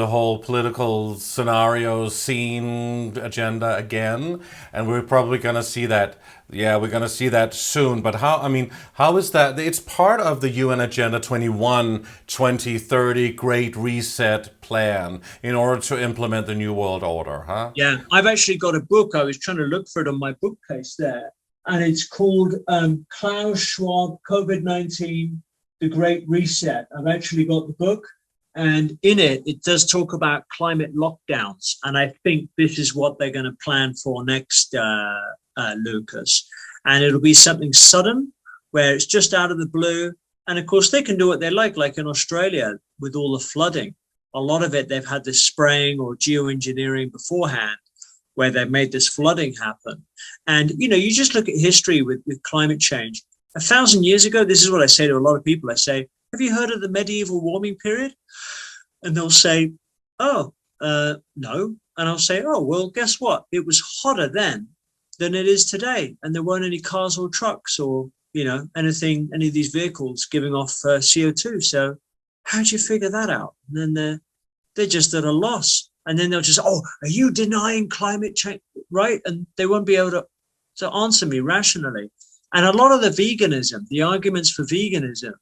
whole political scenario scene agenda again, and we're probably going to see that. Yeah, we're going to see that soon. But how is that? It's part of the UN Agenda 21 2030 Great Reset plan in order to implement the New World Order, huh? Yeah, I've actually got a book. I was trying to look for it on my bookcase there, and it's called Klaus Schwab, COVID-19, The Great Reset. I've actually got the book. And in it does talk about climate lockdowns. And I think this is what they're going to plan for next, Lucas. And it'll be something sudden, where it's just out of the blue. And of course, they can do what they like in Australia with all the flooding. A lot of it, they've had this spraying or geoengineering beforehand, where they've made this flooding happen. And, you just look at history with climate change. 1,000 years ago, this is what I say to a lot of people. I say, have you heard of the medieval warming period? And they'll say, no. And I'll say, well, guess what? It was hotter then than it is today. And there weren't any cars or trucks or, any of these vehicles giving off CO2. So how'd you figure that out? And then they're just at a loss. And then they'll just, are you denying climate change? Right? And they won't be able to answer me rationally. And a lot of the veganism, the arguments for veganism,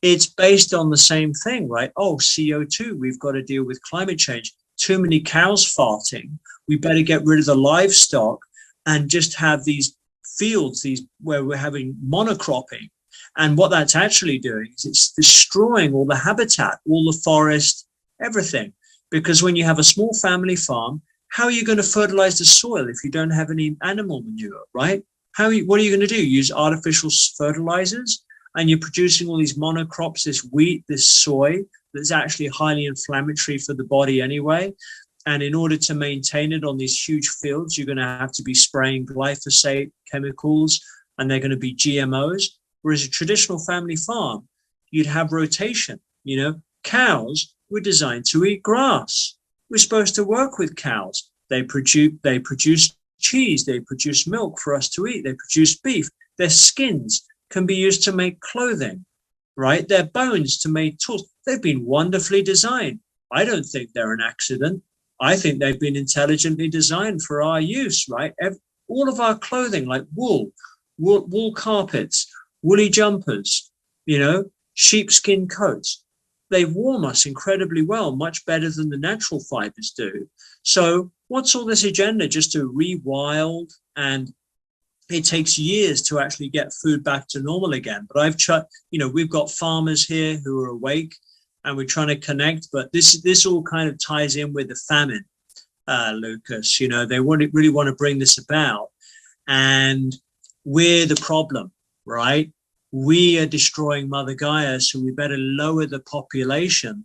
it's based on the same thing, right? CO2, we've got to deal with climate change. Too many cows farting. We better get rid of the livestock and just have these fields, where we're having monocropping. And what that's actually doing is it's destroying all the habitat, all the forest, everything. Because when you have a small family farm, how are you going to fertilize the soil if you don't have any animal manure, right? What are you going to do? Use artificial fertilizers? And you're producing all these monocrops, this wheat, this soy, that's actually highly inflammatory for the body anyway. And in order to maintain it on these huge fields, you're going to have to be spraying glyphosate chemicals, and they're going to be GMOs. Whereas a traditional family farm, you'd have rotation. Cows were designed to eat grass. We're supposed to work with cows. They produce cheese. They produce milk for us to eat. They produce beef. Their skins can be used to make clothing, right? Their bones to make tools. They've been wonderfully designed. I don't think they're an accident. I think they've been intelligently designed for our use, right? All of our clothing, like wool carpets, woolly jumpers, sheepskin coats, they warm us incredibly well, much better than the natural fibers do. So what's all this agenda just to rewild? And it takes years to actually get food back to normal again. But we've got farmers here who are awake, and we're trying to connect. But this all kind of ties in with the famine. Lucas. They really want to bring this about. And we're the problem, right? We are destroying Mother Gaia, so we better lower the population.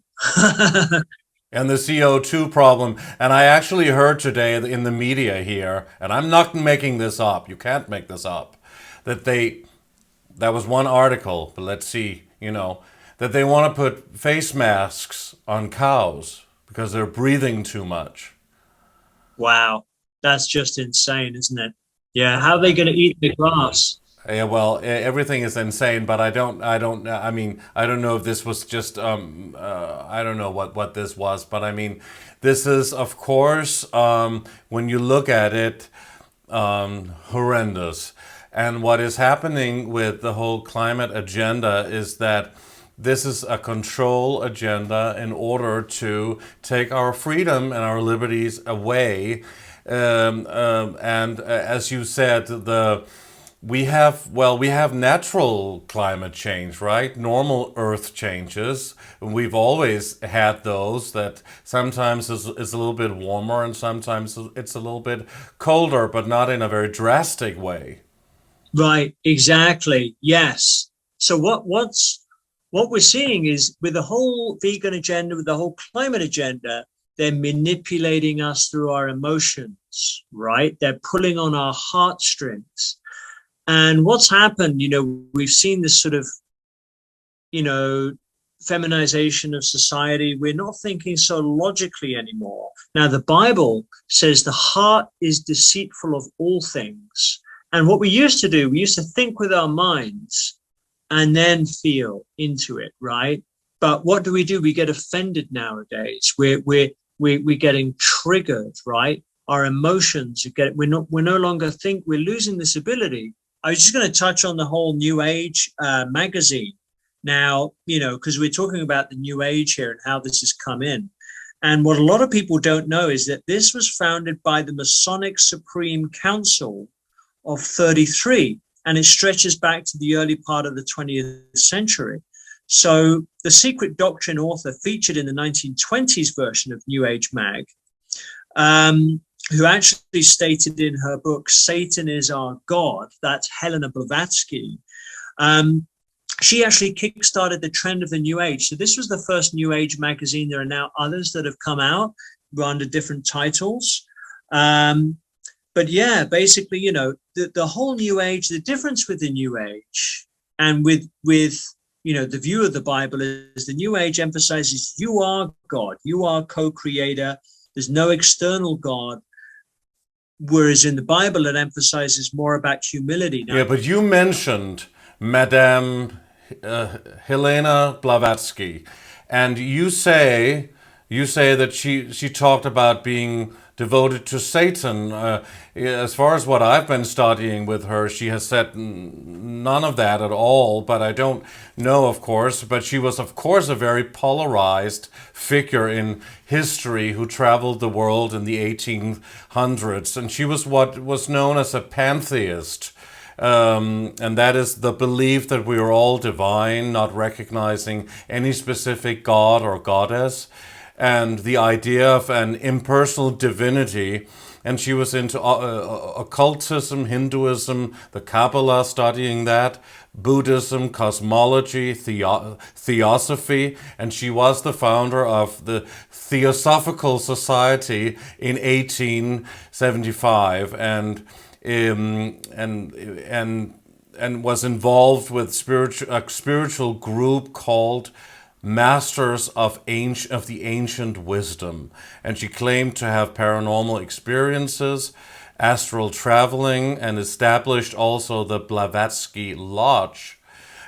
And the CO2 problem. And I actually heard today in the media here, and I'm not making this up, you can't make this up, that was one article, but let's see, that they want to put face masks on cows because they're breathing too much. Wow, that's just insane, isn't it? Yeah, how are they going to eat the grass? Yeah, well, everything is insane, but I don't know if this was just, I don't know what this was, but I mean, this is, of course, when you look at it, horrendous. And what is happening with the whole climate agenda is that this is a control agenda in order to take our freedom and our liberties away. And as you said, we have natural climate change, right? Normal Earth changes. We've always had those that sometimes is a little bit warmer and sometimes it's a little bit colder, but not in a very drastic way. Right, exactly. Yes. So what we're seeing is with the whole vegan agenda, with the whole climate agenda, they're manipulating us through our emotions, right? They're pulling on our heartstrings. And what's happened, we've seen this sort of, feminization of society. We're not thinking so logically anymore. Now, the Bible says the heart is deceitful of all things. And what we used to do, we used to think with our minds and then feel into it, right? But what do? We get offended nowadays. We're getting triggered, right? Our emotions we're no longer we're losing this ability. I was just going to touch on the whole New Age magazine now, because we're talking about the New Age here and how this has come in. And what a lot of people don't know is that this was founded by the Masonic Supreme Council of 33, and it stretches back to the early part of the 20th century. So the Secret Doctrine author featured in the 1920s version of New Age Mag, who actually stated in her book, Satan is Our God, that's Helena Blavatsky, she actually kickstarted the trend of the New Age. So this was the first New Age magazine. There are now others that have come out under different titles. But yeah, basically, the whole New Age, the difference with the New Age and with the view of the Bible is the New Age emphasizes you are God, you are co-creator, there's no external God. Whereas in the Bible, it emphasizes more about humility. Now, yeah, but you mentioned Madame Helena Blavatsky, and you say that she talked about being devoted to Satan. As far as what I've been studying with her, she has said none of that at all, but I don't know, of course. But she was, of course, a very polarized figure in history who traveled the world in the 1800s. And she was what was known as a pantheist. And that is the belief that we are all divine, not recognizing any specific god or goddess, and the idea of an impersonal divinity. And she was into occultism, Hinduism, the Kabbalah, studying that, Buddhism, cosmology, theosophy, and she was the founder of the Theosophical Society in 1875, and was involved with a spiritual group called Masters of the Ancient Wisdom. And she claimed to have paranormal experiences, astral traveling, and established also the Blavatsky Lodge,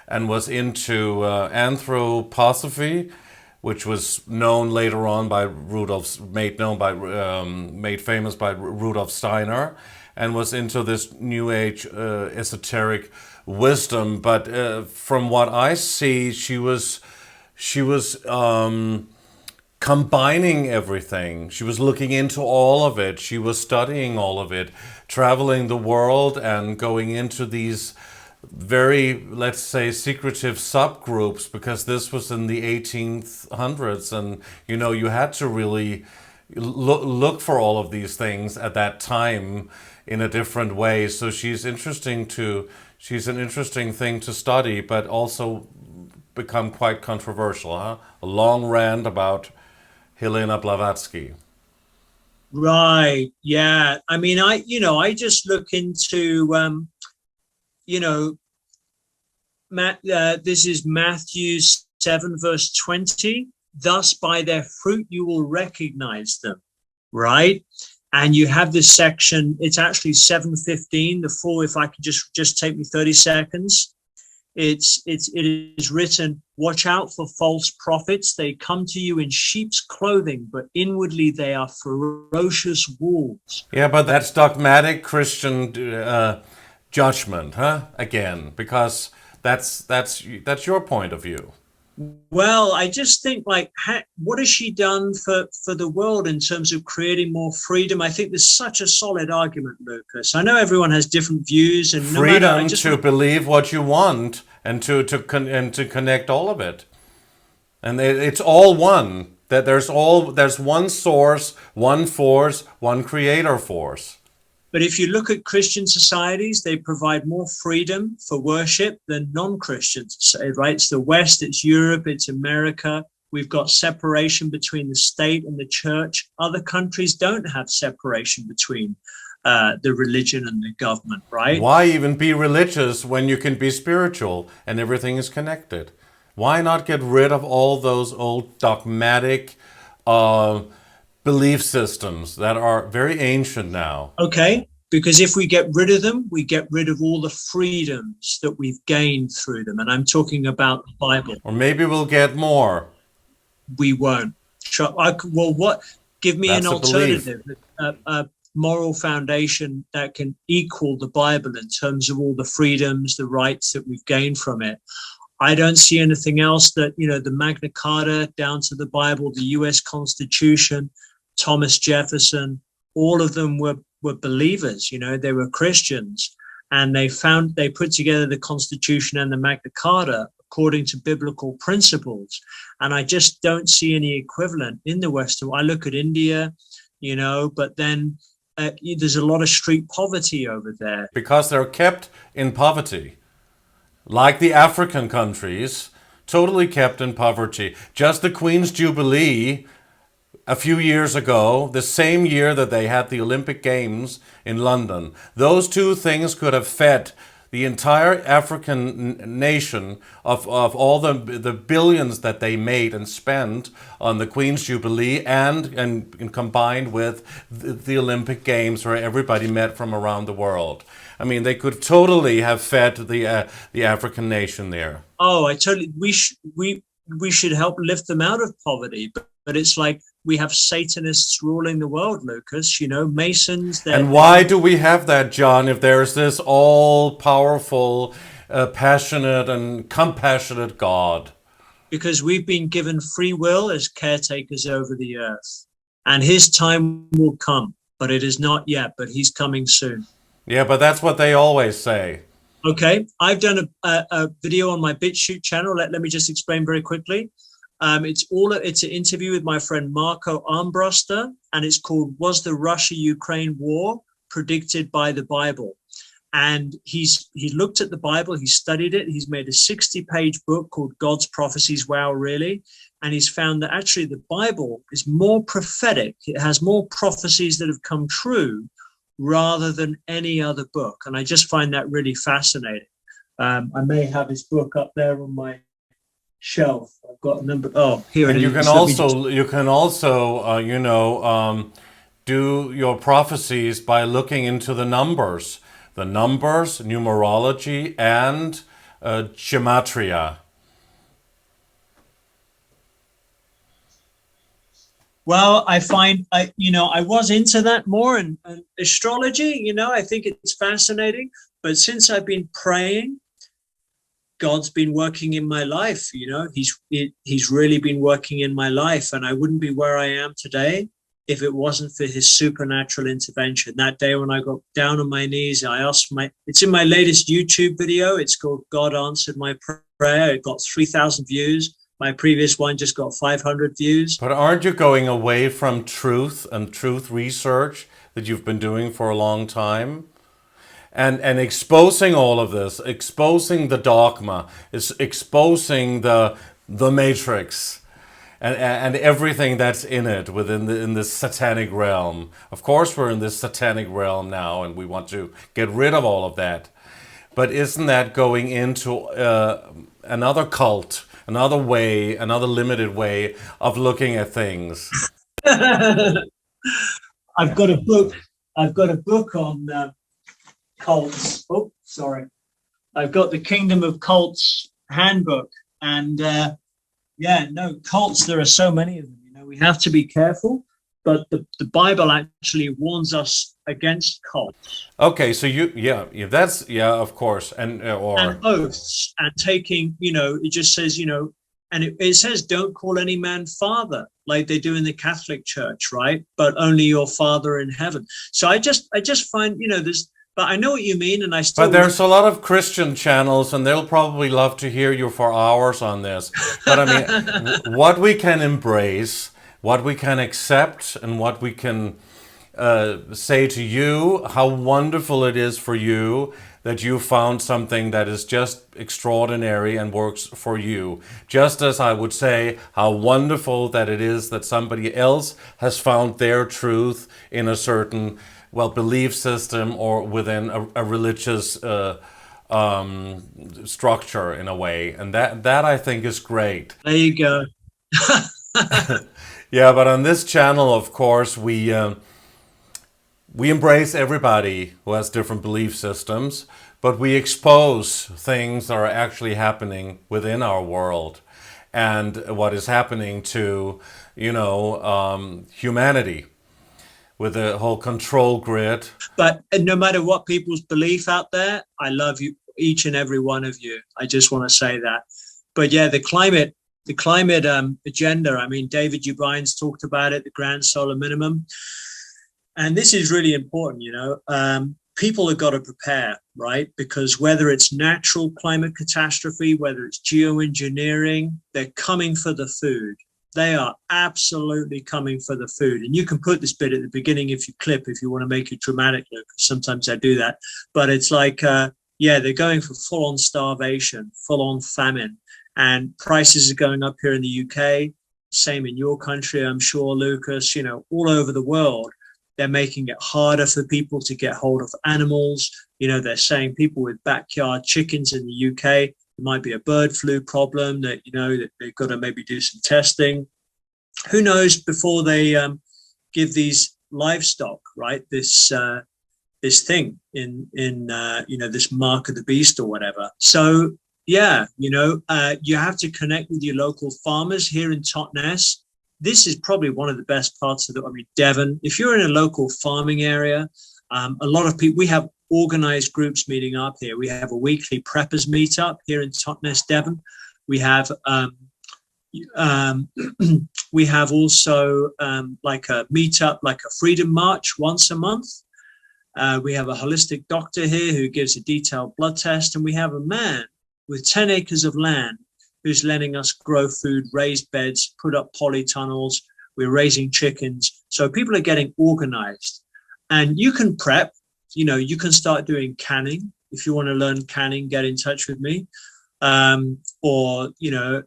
and was into anthroposophy, which was known later on by made famous by Rudolf Steiner, and was into this New Age esoteric wisdom. But from what I see, she was combining everything. She was looking into all of it. She was studying all of it, traveling the world and going into these very, let's say, secretive subgroups, because this was in the 1800s, and you had to really look for all of these things at that time in a different way. So she's an interesting thing to study, but also become quite controversial, huh? A long rant about Helena Blavatsky. Right. Yeah. I mean, I just look into, this is Matthew 7, verse 20. Thus by their fruit you will recognize them, right? And you have this section, it's actually 7:15, the full, if I could just take me 30 seconds. It is written, watch out for false prophets. They come to you in sheep's clothing, but inwardly they are ferocious wolves. Yeah, but that's dogmatic Christian judgment, huh? Again, because that's your point of view. Well, I just think, like, what has she done for the world in terms of creating more freedom? I think there's such a solid argument, Lucas. I know everyone has different views, and freedom to believe what you want and to connect all of it, and it's all one. That there's one source, one force, one creator force. But if you look at Christian societies, they provide more freedom for worship than non-Christians, right? It's the West, it's Europe, it's America. We've got separation between the state and the church. Other countries don't have separation between the religion and the government, right? Why even be religious when you can be spiritual and everything is connected? Why not get rid of all those old dogmatic belief systems that are very ancient now? Okay, because if we get rid of them, we get rid of all the freedoms that we've gained through them. And I'm talking about the Bible. Or maybe we'll get more. We won't. Well, what? Give me an alternative, a moral foundation that can equal the Bible in terms of all the freedoms, the rights that we've gained from it. I don't see anything else that, the Magna Carta down to the Bible, the US Constitution, Thomas Jefferson, all of them were believers, they were Christians, and they put together the Constitution and the Magna Carta according to biblical principles. And I just don't see any equivalent in the Western. I look at India, but then there's a lot of street poverty over there. Because they're kept in poverty, like the African countries, totally kept in poverty. Just the Queen's Jubilee a few years ago, the same year that they had the Olympic Games in London, those two things could have fed the entire African nation of all the billions that they made and spent on the Queen's Jubilee and combined with the Olympic Games where everybody met from around the world. I mean, they could totally have fed the African nation there. Oh, we should help lift them out of poverty, but it's like we have Satanists ruling the world, Lucas, Masons. And why do we have that, John, if there's this all-powerful, passionate and compassionate God? Because we've been given free will as caretakers over the earth. And his time will come, but it is not yet, but he's coming soon. Yeah, but that's what they always say. Okay, I've done a video on my BitChute channel. Let me just explain very quickly. It's an interview with my friend Marco Armbruster, and it's called "Was the Russia-Ukraine War Predicted by the Bible?" And he looked at the Bible, he studied it, he's made a 60-page book called God's Prophecies. Wow, really? And he's found that actually the Bible is more prophetic. It has more prophecies that have come true rather than any other book. And I just find that really fascinating. I may have his book up there on my shelf. I've got a number. Oh, here and it you is. You can also do your prophecies by looking into the numbers, numerology, and gematria. Well, I find I was into that more, and astrology. I think it's fascinating. But since I've been praying, God's been working in my life. He's really been working in my life, and I wouldn't be where I am today if it wasn't for his supernatural intervention. That day when I got down on my knees, I asked it's in my latest YouTube video. It's called God Answered My Prayer. It got 3,000 views. My previous one just got 500 views. But aren't you going away from truth and truth research that you've been doing for a long time? And exposing all of this, exposing the dogma, is exposing the matrix and everything that's in it in this satanic realm. Of course, we're in this satanic realm now, and we want to get rid of all of that. But isn't that going into another cult, another way, another limited way of looking at things? I've got a book. I've got a book on cults. Oh, sorry. I've got the Kingdom of Cults handbook, and cults. There are so many of them. You know, we have to be careful. But the Bible actually warns us against cults. Okay, so of course, and oaths and taking. You know, it just says, you know, and it says, don't call any man father, like they do in the Catholic Church, right? But only your Father in heaven. So I just find, you know, there's. But I know what you mean, and I still. But there's a lot of Christian channels, and they'll probably love to hear you for hours on this. But I mean, what we can embrace, what we can accept, and what we can say to you, how wonderful it is for you that you found something that is just extraordinary and works for you. Just as I would say how wonderful that it is that somebody else has found their truth in a certain belief system or within a religious structure in a way, and that I think is great. There you go. Yeah, but on this channel, of course, we embrace everybody who has different belief systems, but we expose things that are actually happening within our world and what is happening to, humanity with the whole control grid. But no matter what people's belief out there, I love you, each and every one of you. I just want to say that. But yeah, the climate agenda, I mean, David Dubine's talked about it, the grand solar minimum. And this is really important, people have got to prepare, right? Because whether it's natural climate catastrophe, whether it's geoengineering, they're coming for the food. They are absolutely coming for the food. And you can put this bit at the beginning if you want to make it dramatic, Luke. Sometimes I do that. But it's like, they're going for full-on starvation, full-on famine. And prices are going up here in the UK. Same in your country, I'm sure, Lucas. All over the world, they're making it harder for people to get hold of animals. They're saying people with backyard chickens in the UK, there might be a bird flu problem that, that they've got to maybe do some testing. Who knows before they give these livestock, right? This thing in this mark of the beast or whatever. So, you have to connect with your local farmers here in Totnes. This is probably one of the best parts of Devon. If you're in a local farming area, a lot of people, we have organized groups meeting up here. We have a weekly preppers meetup here in Totnes, Devon. We have also like a meetup, like a freedom march once a month. We have a holistic doctor here who gives a detailed blood test, and we have a man with 10 acres of land who's letting us grow food, raise beds, put up polytunnels. We're raising chickens. So people are getting organized. And you can prep, you can start doing canning. If you want to learn canning, get in touch with me. Or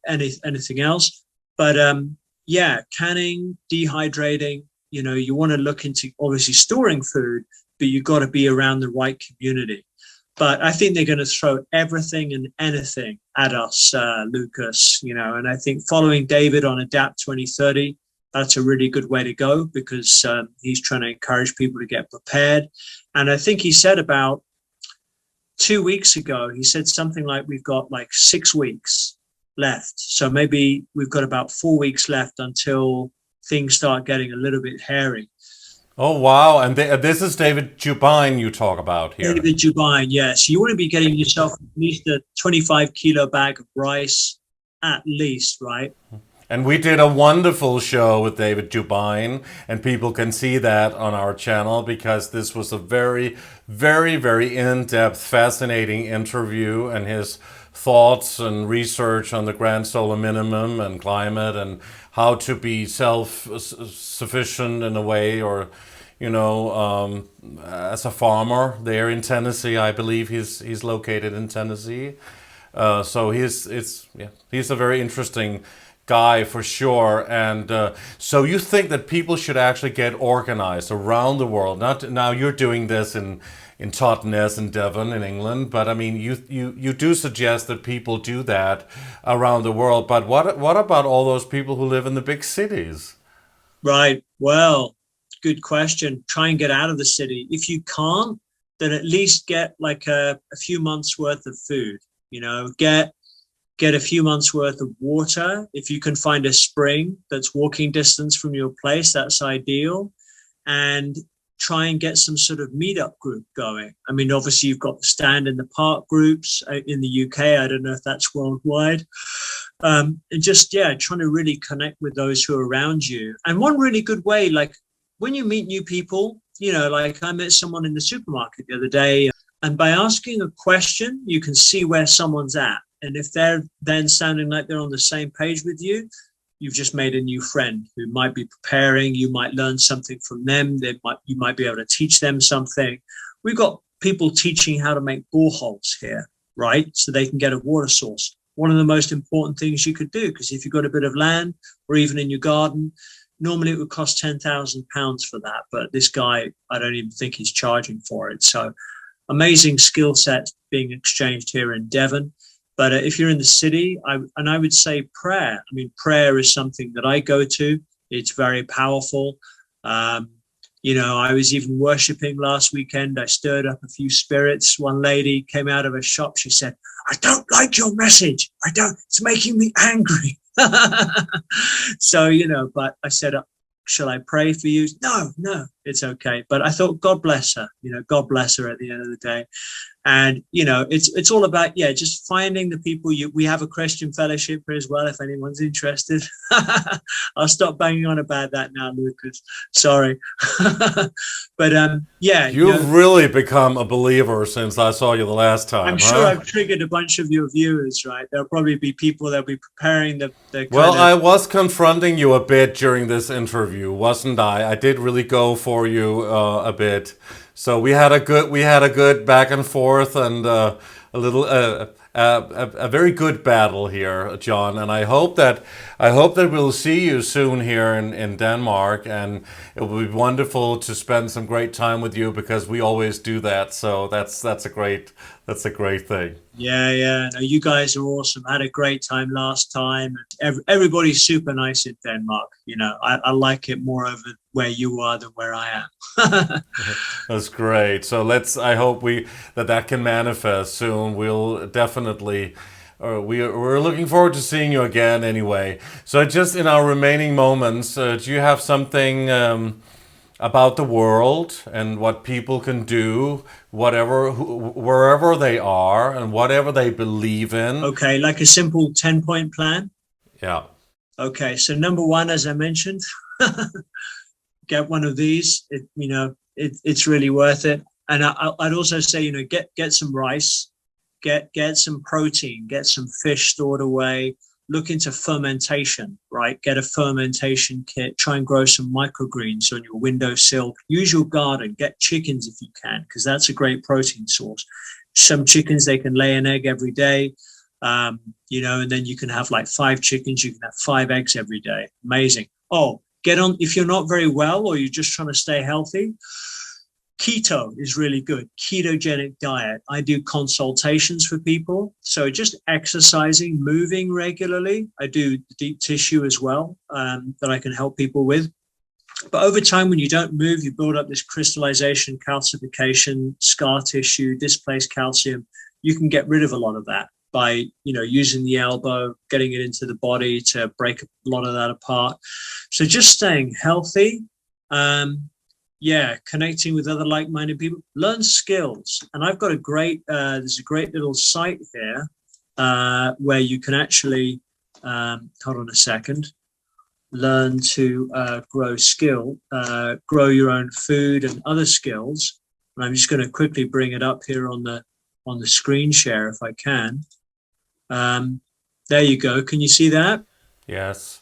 anything else. But canning, dehydrating, you want to look into obviously storing food, but you've got to be around the right community. But I think they're going to throw everything and anything at us, Lucas, and I think following David on Adapt 2030, that's a really good way to go, because he's trying to encourage people to get prepared. And I think he said about 2 weeks ago, he said something like we've got like 6 weeks left. So maybe we've got about 4 weeks left until things start getting a little bit hairy. Oh, wow. And this is David Dubine you talk about here. David Dubine, yes. You want to be getting yourself at least a 25-kilo bag of rice, at least, right? And we did a wonderful show with David Dubine, and people can see that on our channel, because this was a very, very, very in-depth, fascinating interview, and his thoughts and research on the grand solar minimum and climate and how to be self-sufficient in a way, or as a farmer there in Tennessee. I believe he's located in Tennessee. So he's a very interesting guy for sure. And so you think that people should actually get organized around the world? Not now you're doing this in Totnes in Devon in England, but I mean you do suggest that people do that around the world. But what about all those people who live in the big cities? Right. Well, good question. Try and get out of the city. If you can't, then at least get like a few months worth of food. Get a few months worth of water. If you can find a spring that's walking distance from your place, that's ideal. And try and get some sort of meetup group going. I mean, obviously you've got the Stand in the Park groups in the UK. I don't know if that's worldwide. And just, trying to really connect with those who are around you. And one really good way, like when you meet new people, like I met someone in the supermarket the other day, and by asking a question, you can see where someone's at. And if they're then sounding like they're on the same page with you, you've just made a new friend who might be preparing. You might learn something from them. You might be able to teach them something. We've got people teaching how to make boreholes here, right? So they can get a water source. One of the most important things you could do, because if you've got a bit of land or even in your garden, normally it would cost £10,000 for that. But this guy, I don't even think he's charging for it. So amazing skill sets being exchanged here in Devon. But if you're in the city, I would say prayer. I mean, prayer is something that I go to. It's very powerful. I was even worshiping last weekend. I stirred up a few spirits. One lady came out of a shop. She said, "I don't like your message. It's making me angry." So, but I said, "Shall I pray for you?" No, it's okay. But I thought, God bless her. God bless her at the end of the day. And, it's all about, just finding the people. We have a Christian fellowship here as well, if anyone's interested. I'll stop banging on about that now, Lucas. Sorry. But, You've really become a believer since I saw you the last time. I'm sure I've triggered a bunch of your viewers, right? There'll probably be people that'll be preparing the I was confronting you a bit during this interview, wasn't I? I did really go for you a bit. So we had a good back and forth, and a very good battle here, John. And I hope that we'll see you soon here in Denmark, and it will be wonderful to spend some great time with you, because we always do that. So that's a great thing. Yeah. No, you guys are awesome. I had a great time last time. Everybody's super nice in Denmark. I like it more over where you are than where I am. That's great. So I hope that can manifest soon. We'll definitely, we're looking forward to seeing you again anyway. So just in our remaining moments, do you have something about the world and what people can do, wherever they are and whatever they believe in? Okay, like a simple 10-point plan? Yeah. Okay, so number one, as I mentioned, get one of these. It's really worth it. And I'd also say, get some rice, get some protein, get some fish stored away. Look into fermentation, right? Get a fermentation kit. Try and grow some microgreens on your windowsill. Use your garden. Get chickens if you can, because that's a great protein source. Some chickens, they can lay an egg every day, and then you can have like 5 chickens. You can have 5 eggs every day. Amazing. Oh, get on, if you're not very well or you're just trying to stay healthy, keto is really good. Ketogenic diet. I do consultations for people. So just exercising, moving regularly. I do deep tissue as well, that I can help people with. But over time, when you don't move, you build up this crystallization, calcification, scar tissue, displaced calcium. You can get rid of a lot of that by, using the elbow, getting it into the body to break a lot of that apart. So just staying healthy. Connecting with other like-minded people, learn skills. And I've got there's a great little site here where you can actually, hold on a second, learn to grow your own food and other skills. And I'm just going to quickly bring it up here on the screen share if I can. There you go. Can you see that? Yes.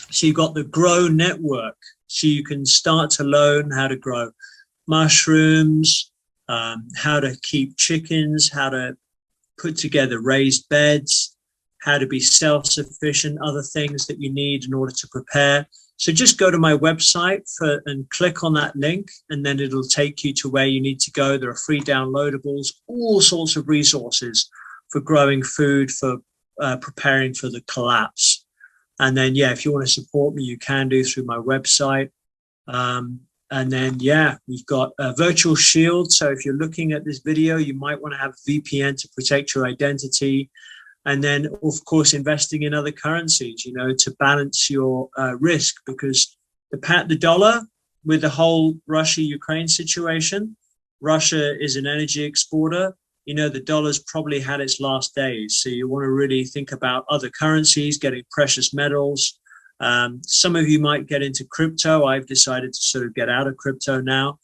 So you've got the Grow Network. So you can start to learn how to grow mushrooms, how to keep chickens, how to put together raised beds, how to be self-sufficient, other things that you need in order to prepare. So just go to my website and click on that link, and then it'll take you to where you need to go. There are free downloadables, all sorts of resources for growing food, for preparing for the collapse. And then, yeah, if you want to support me, you can do through my website. And then, yeah, we've got a virtual shield. So if you're looking at this video, you might want to have VPN to protect your identity. And then, of course, investing in other currencies, you know, to balance your risk, because the dollar, with the whole Russia-Ukraine situation, Russia is an energy exporter. You know, the dollar's probably had its last days. So you want to really think about other currencies, getting precious metals. Some of you might get into crypto. I've decided to sort of get out of crypto now.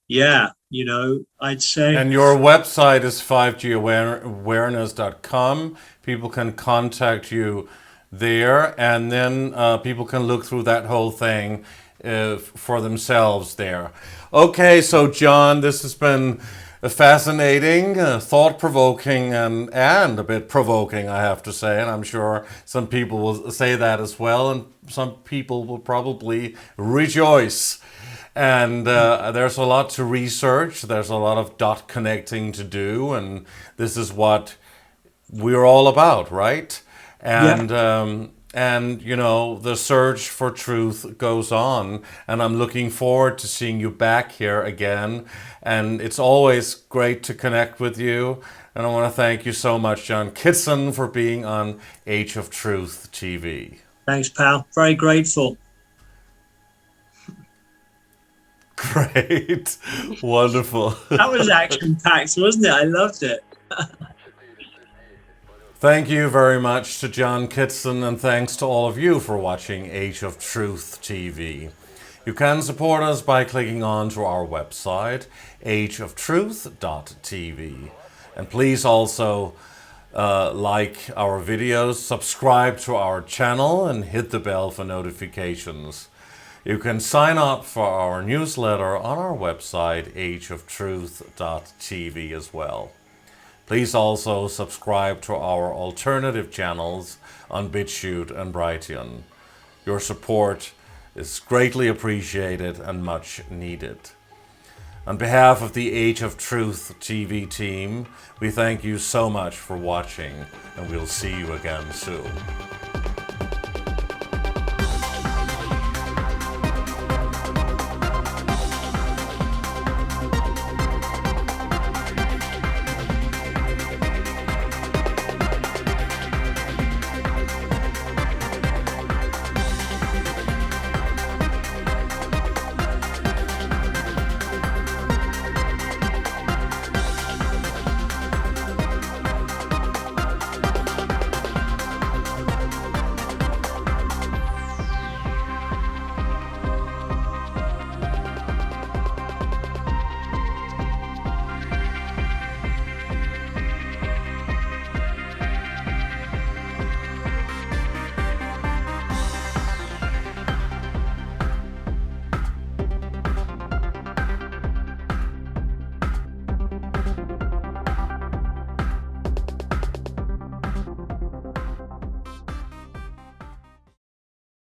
Yeah, you know, I'd say. And your website is 5gawareness.com. People can contact you there, and then people can look through that whole thing for themselves there. Okay, so John, this has been fascinating, thought-provoking, and a bit provoking, I have to say. And I'm sure some people will say that as well, and some people will probably rejoice. And there's a lot to research. There's a lot of dot connecting to do, and this is what we're all about, right? And and you know, the search for truth goes on, and I'm looking forward to seeing you back here again. And it's always great to connect with you. And I want to thank you so much, John KITSON, for being on Age of Truth TV. Thanks, pal. Very grateful. Great. Wonderful. That was action-packed, wasn't it? I loved it. Thank you very much to John KITSON, and thanks to all of you for watching Age of Truth TV. You can support us by clicking on to our website, ageoftruthtv. And please also like our videos, subscribe to our channel, and hit the bell for notifications. You can sign up for our newsletter on our website, ageoftruthtv as well. Please also subscribe to our alternative channels on BitChute and Brighteon. Your support is greatly appreciated and much needed. On behalf of the Age of Truth TV team, we thank you so much for watching, and we'll see you again soon.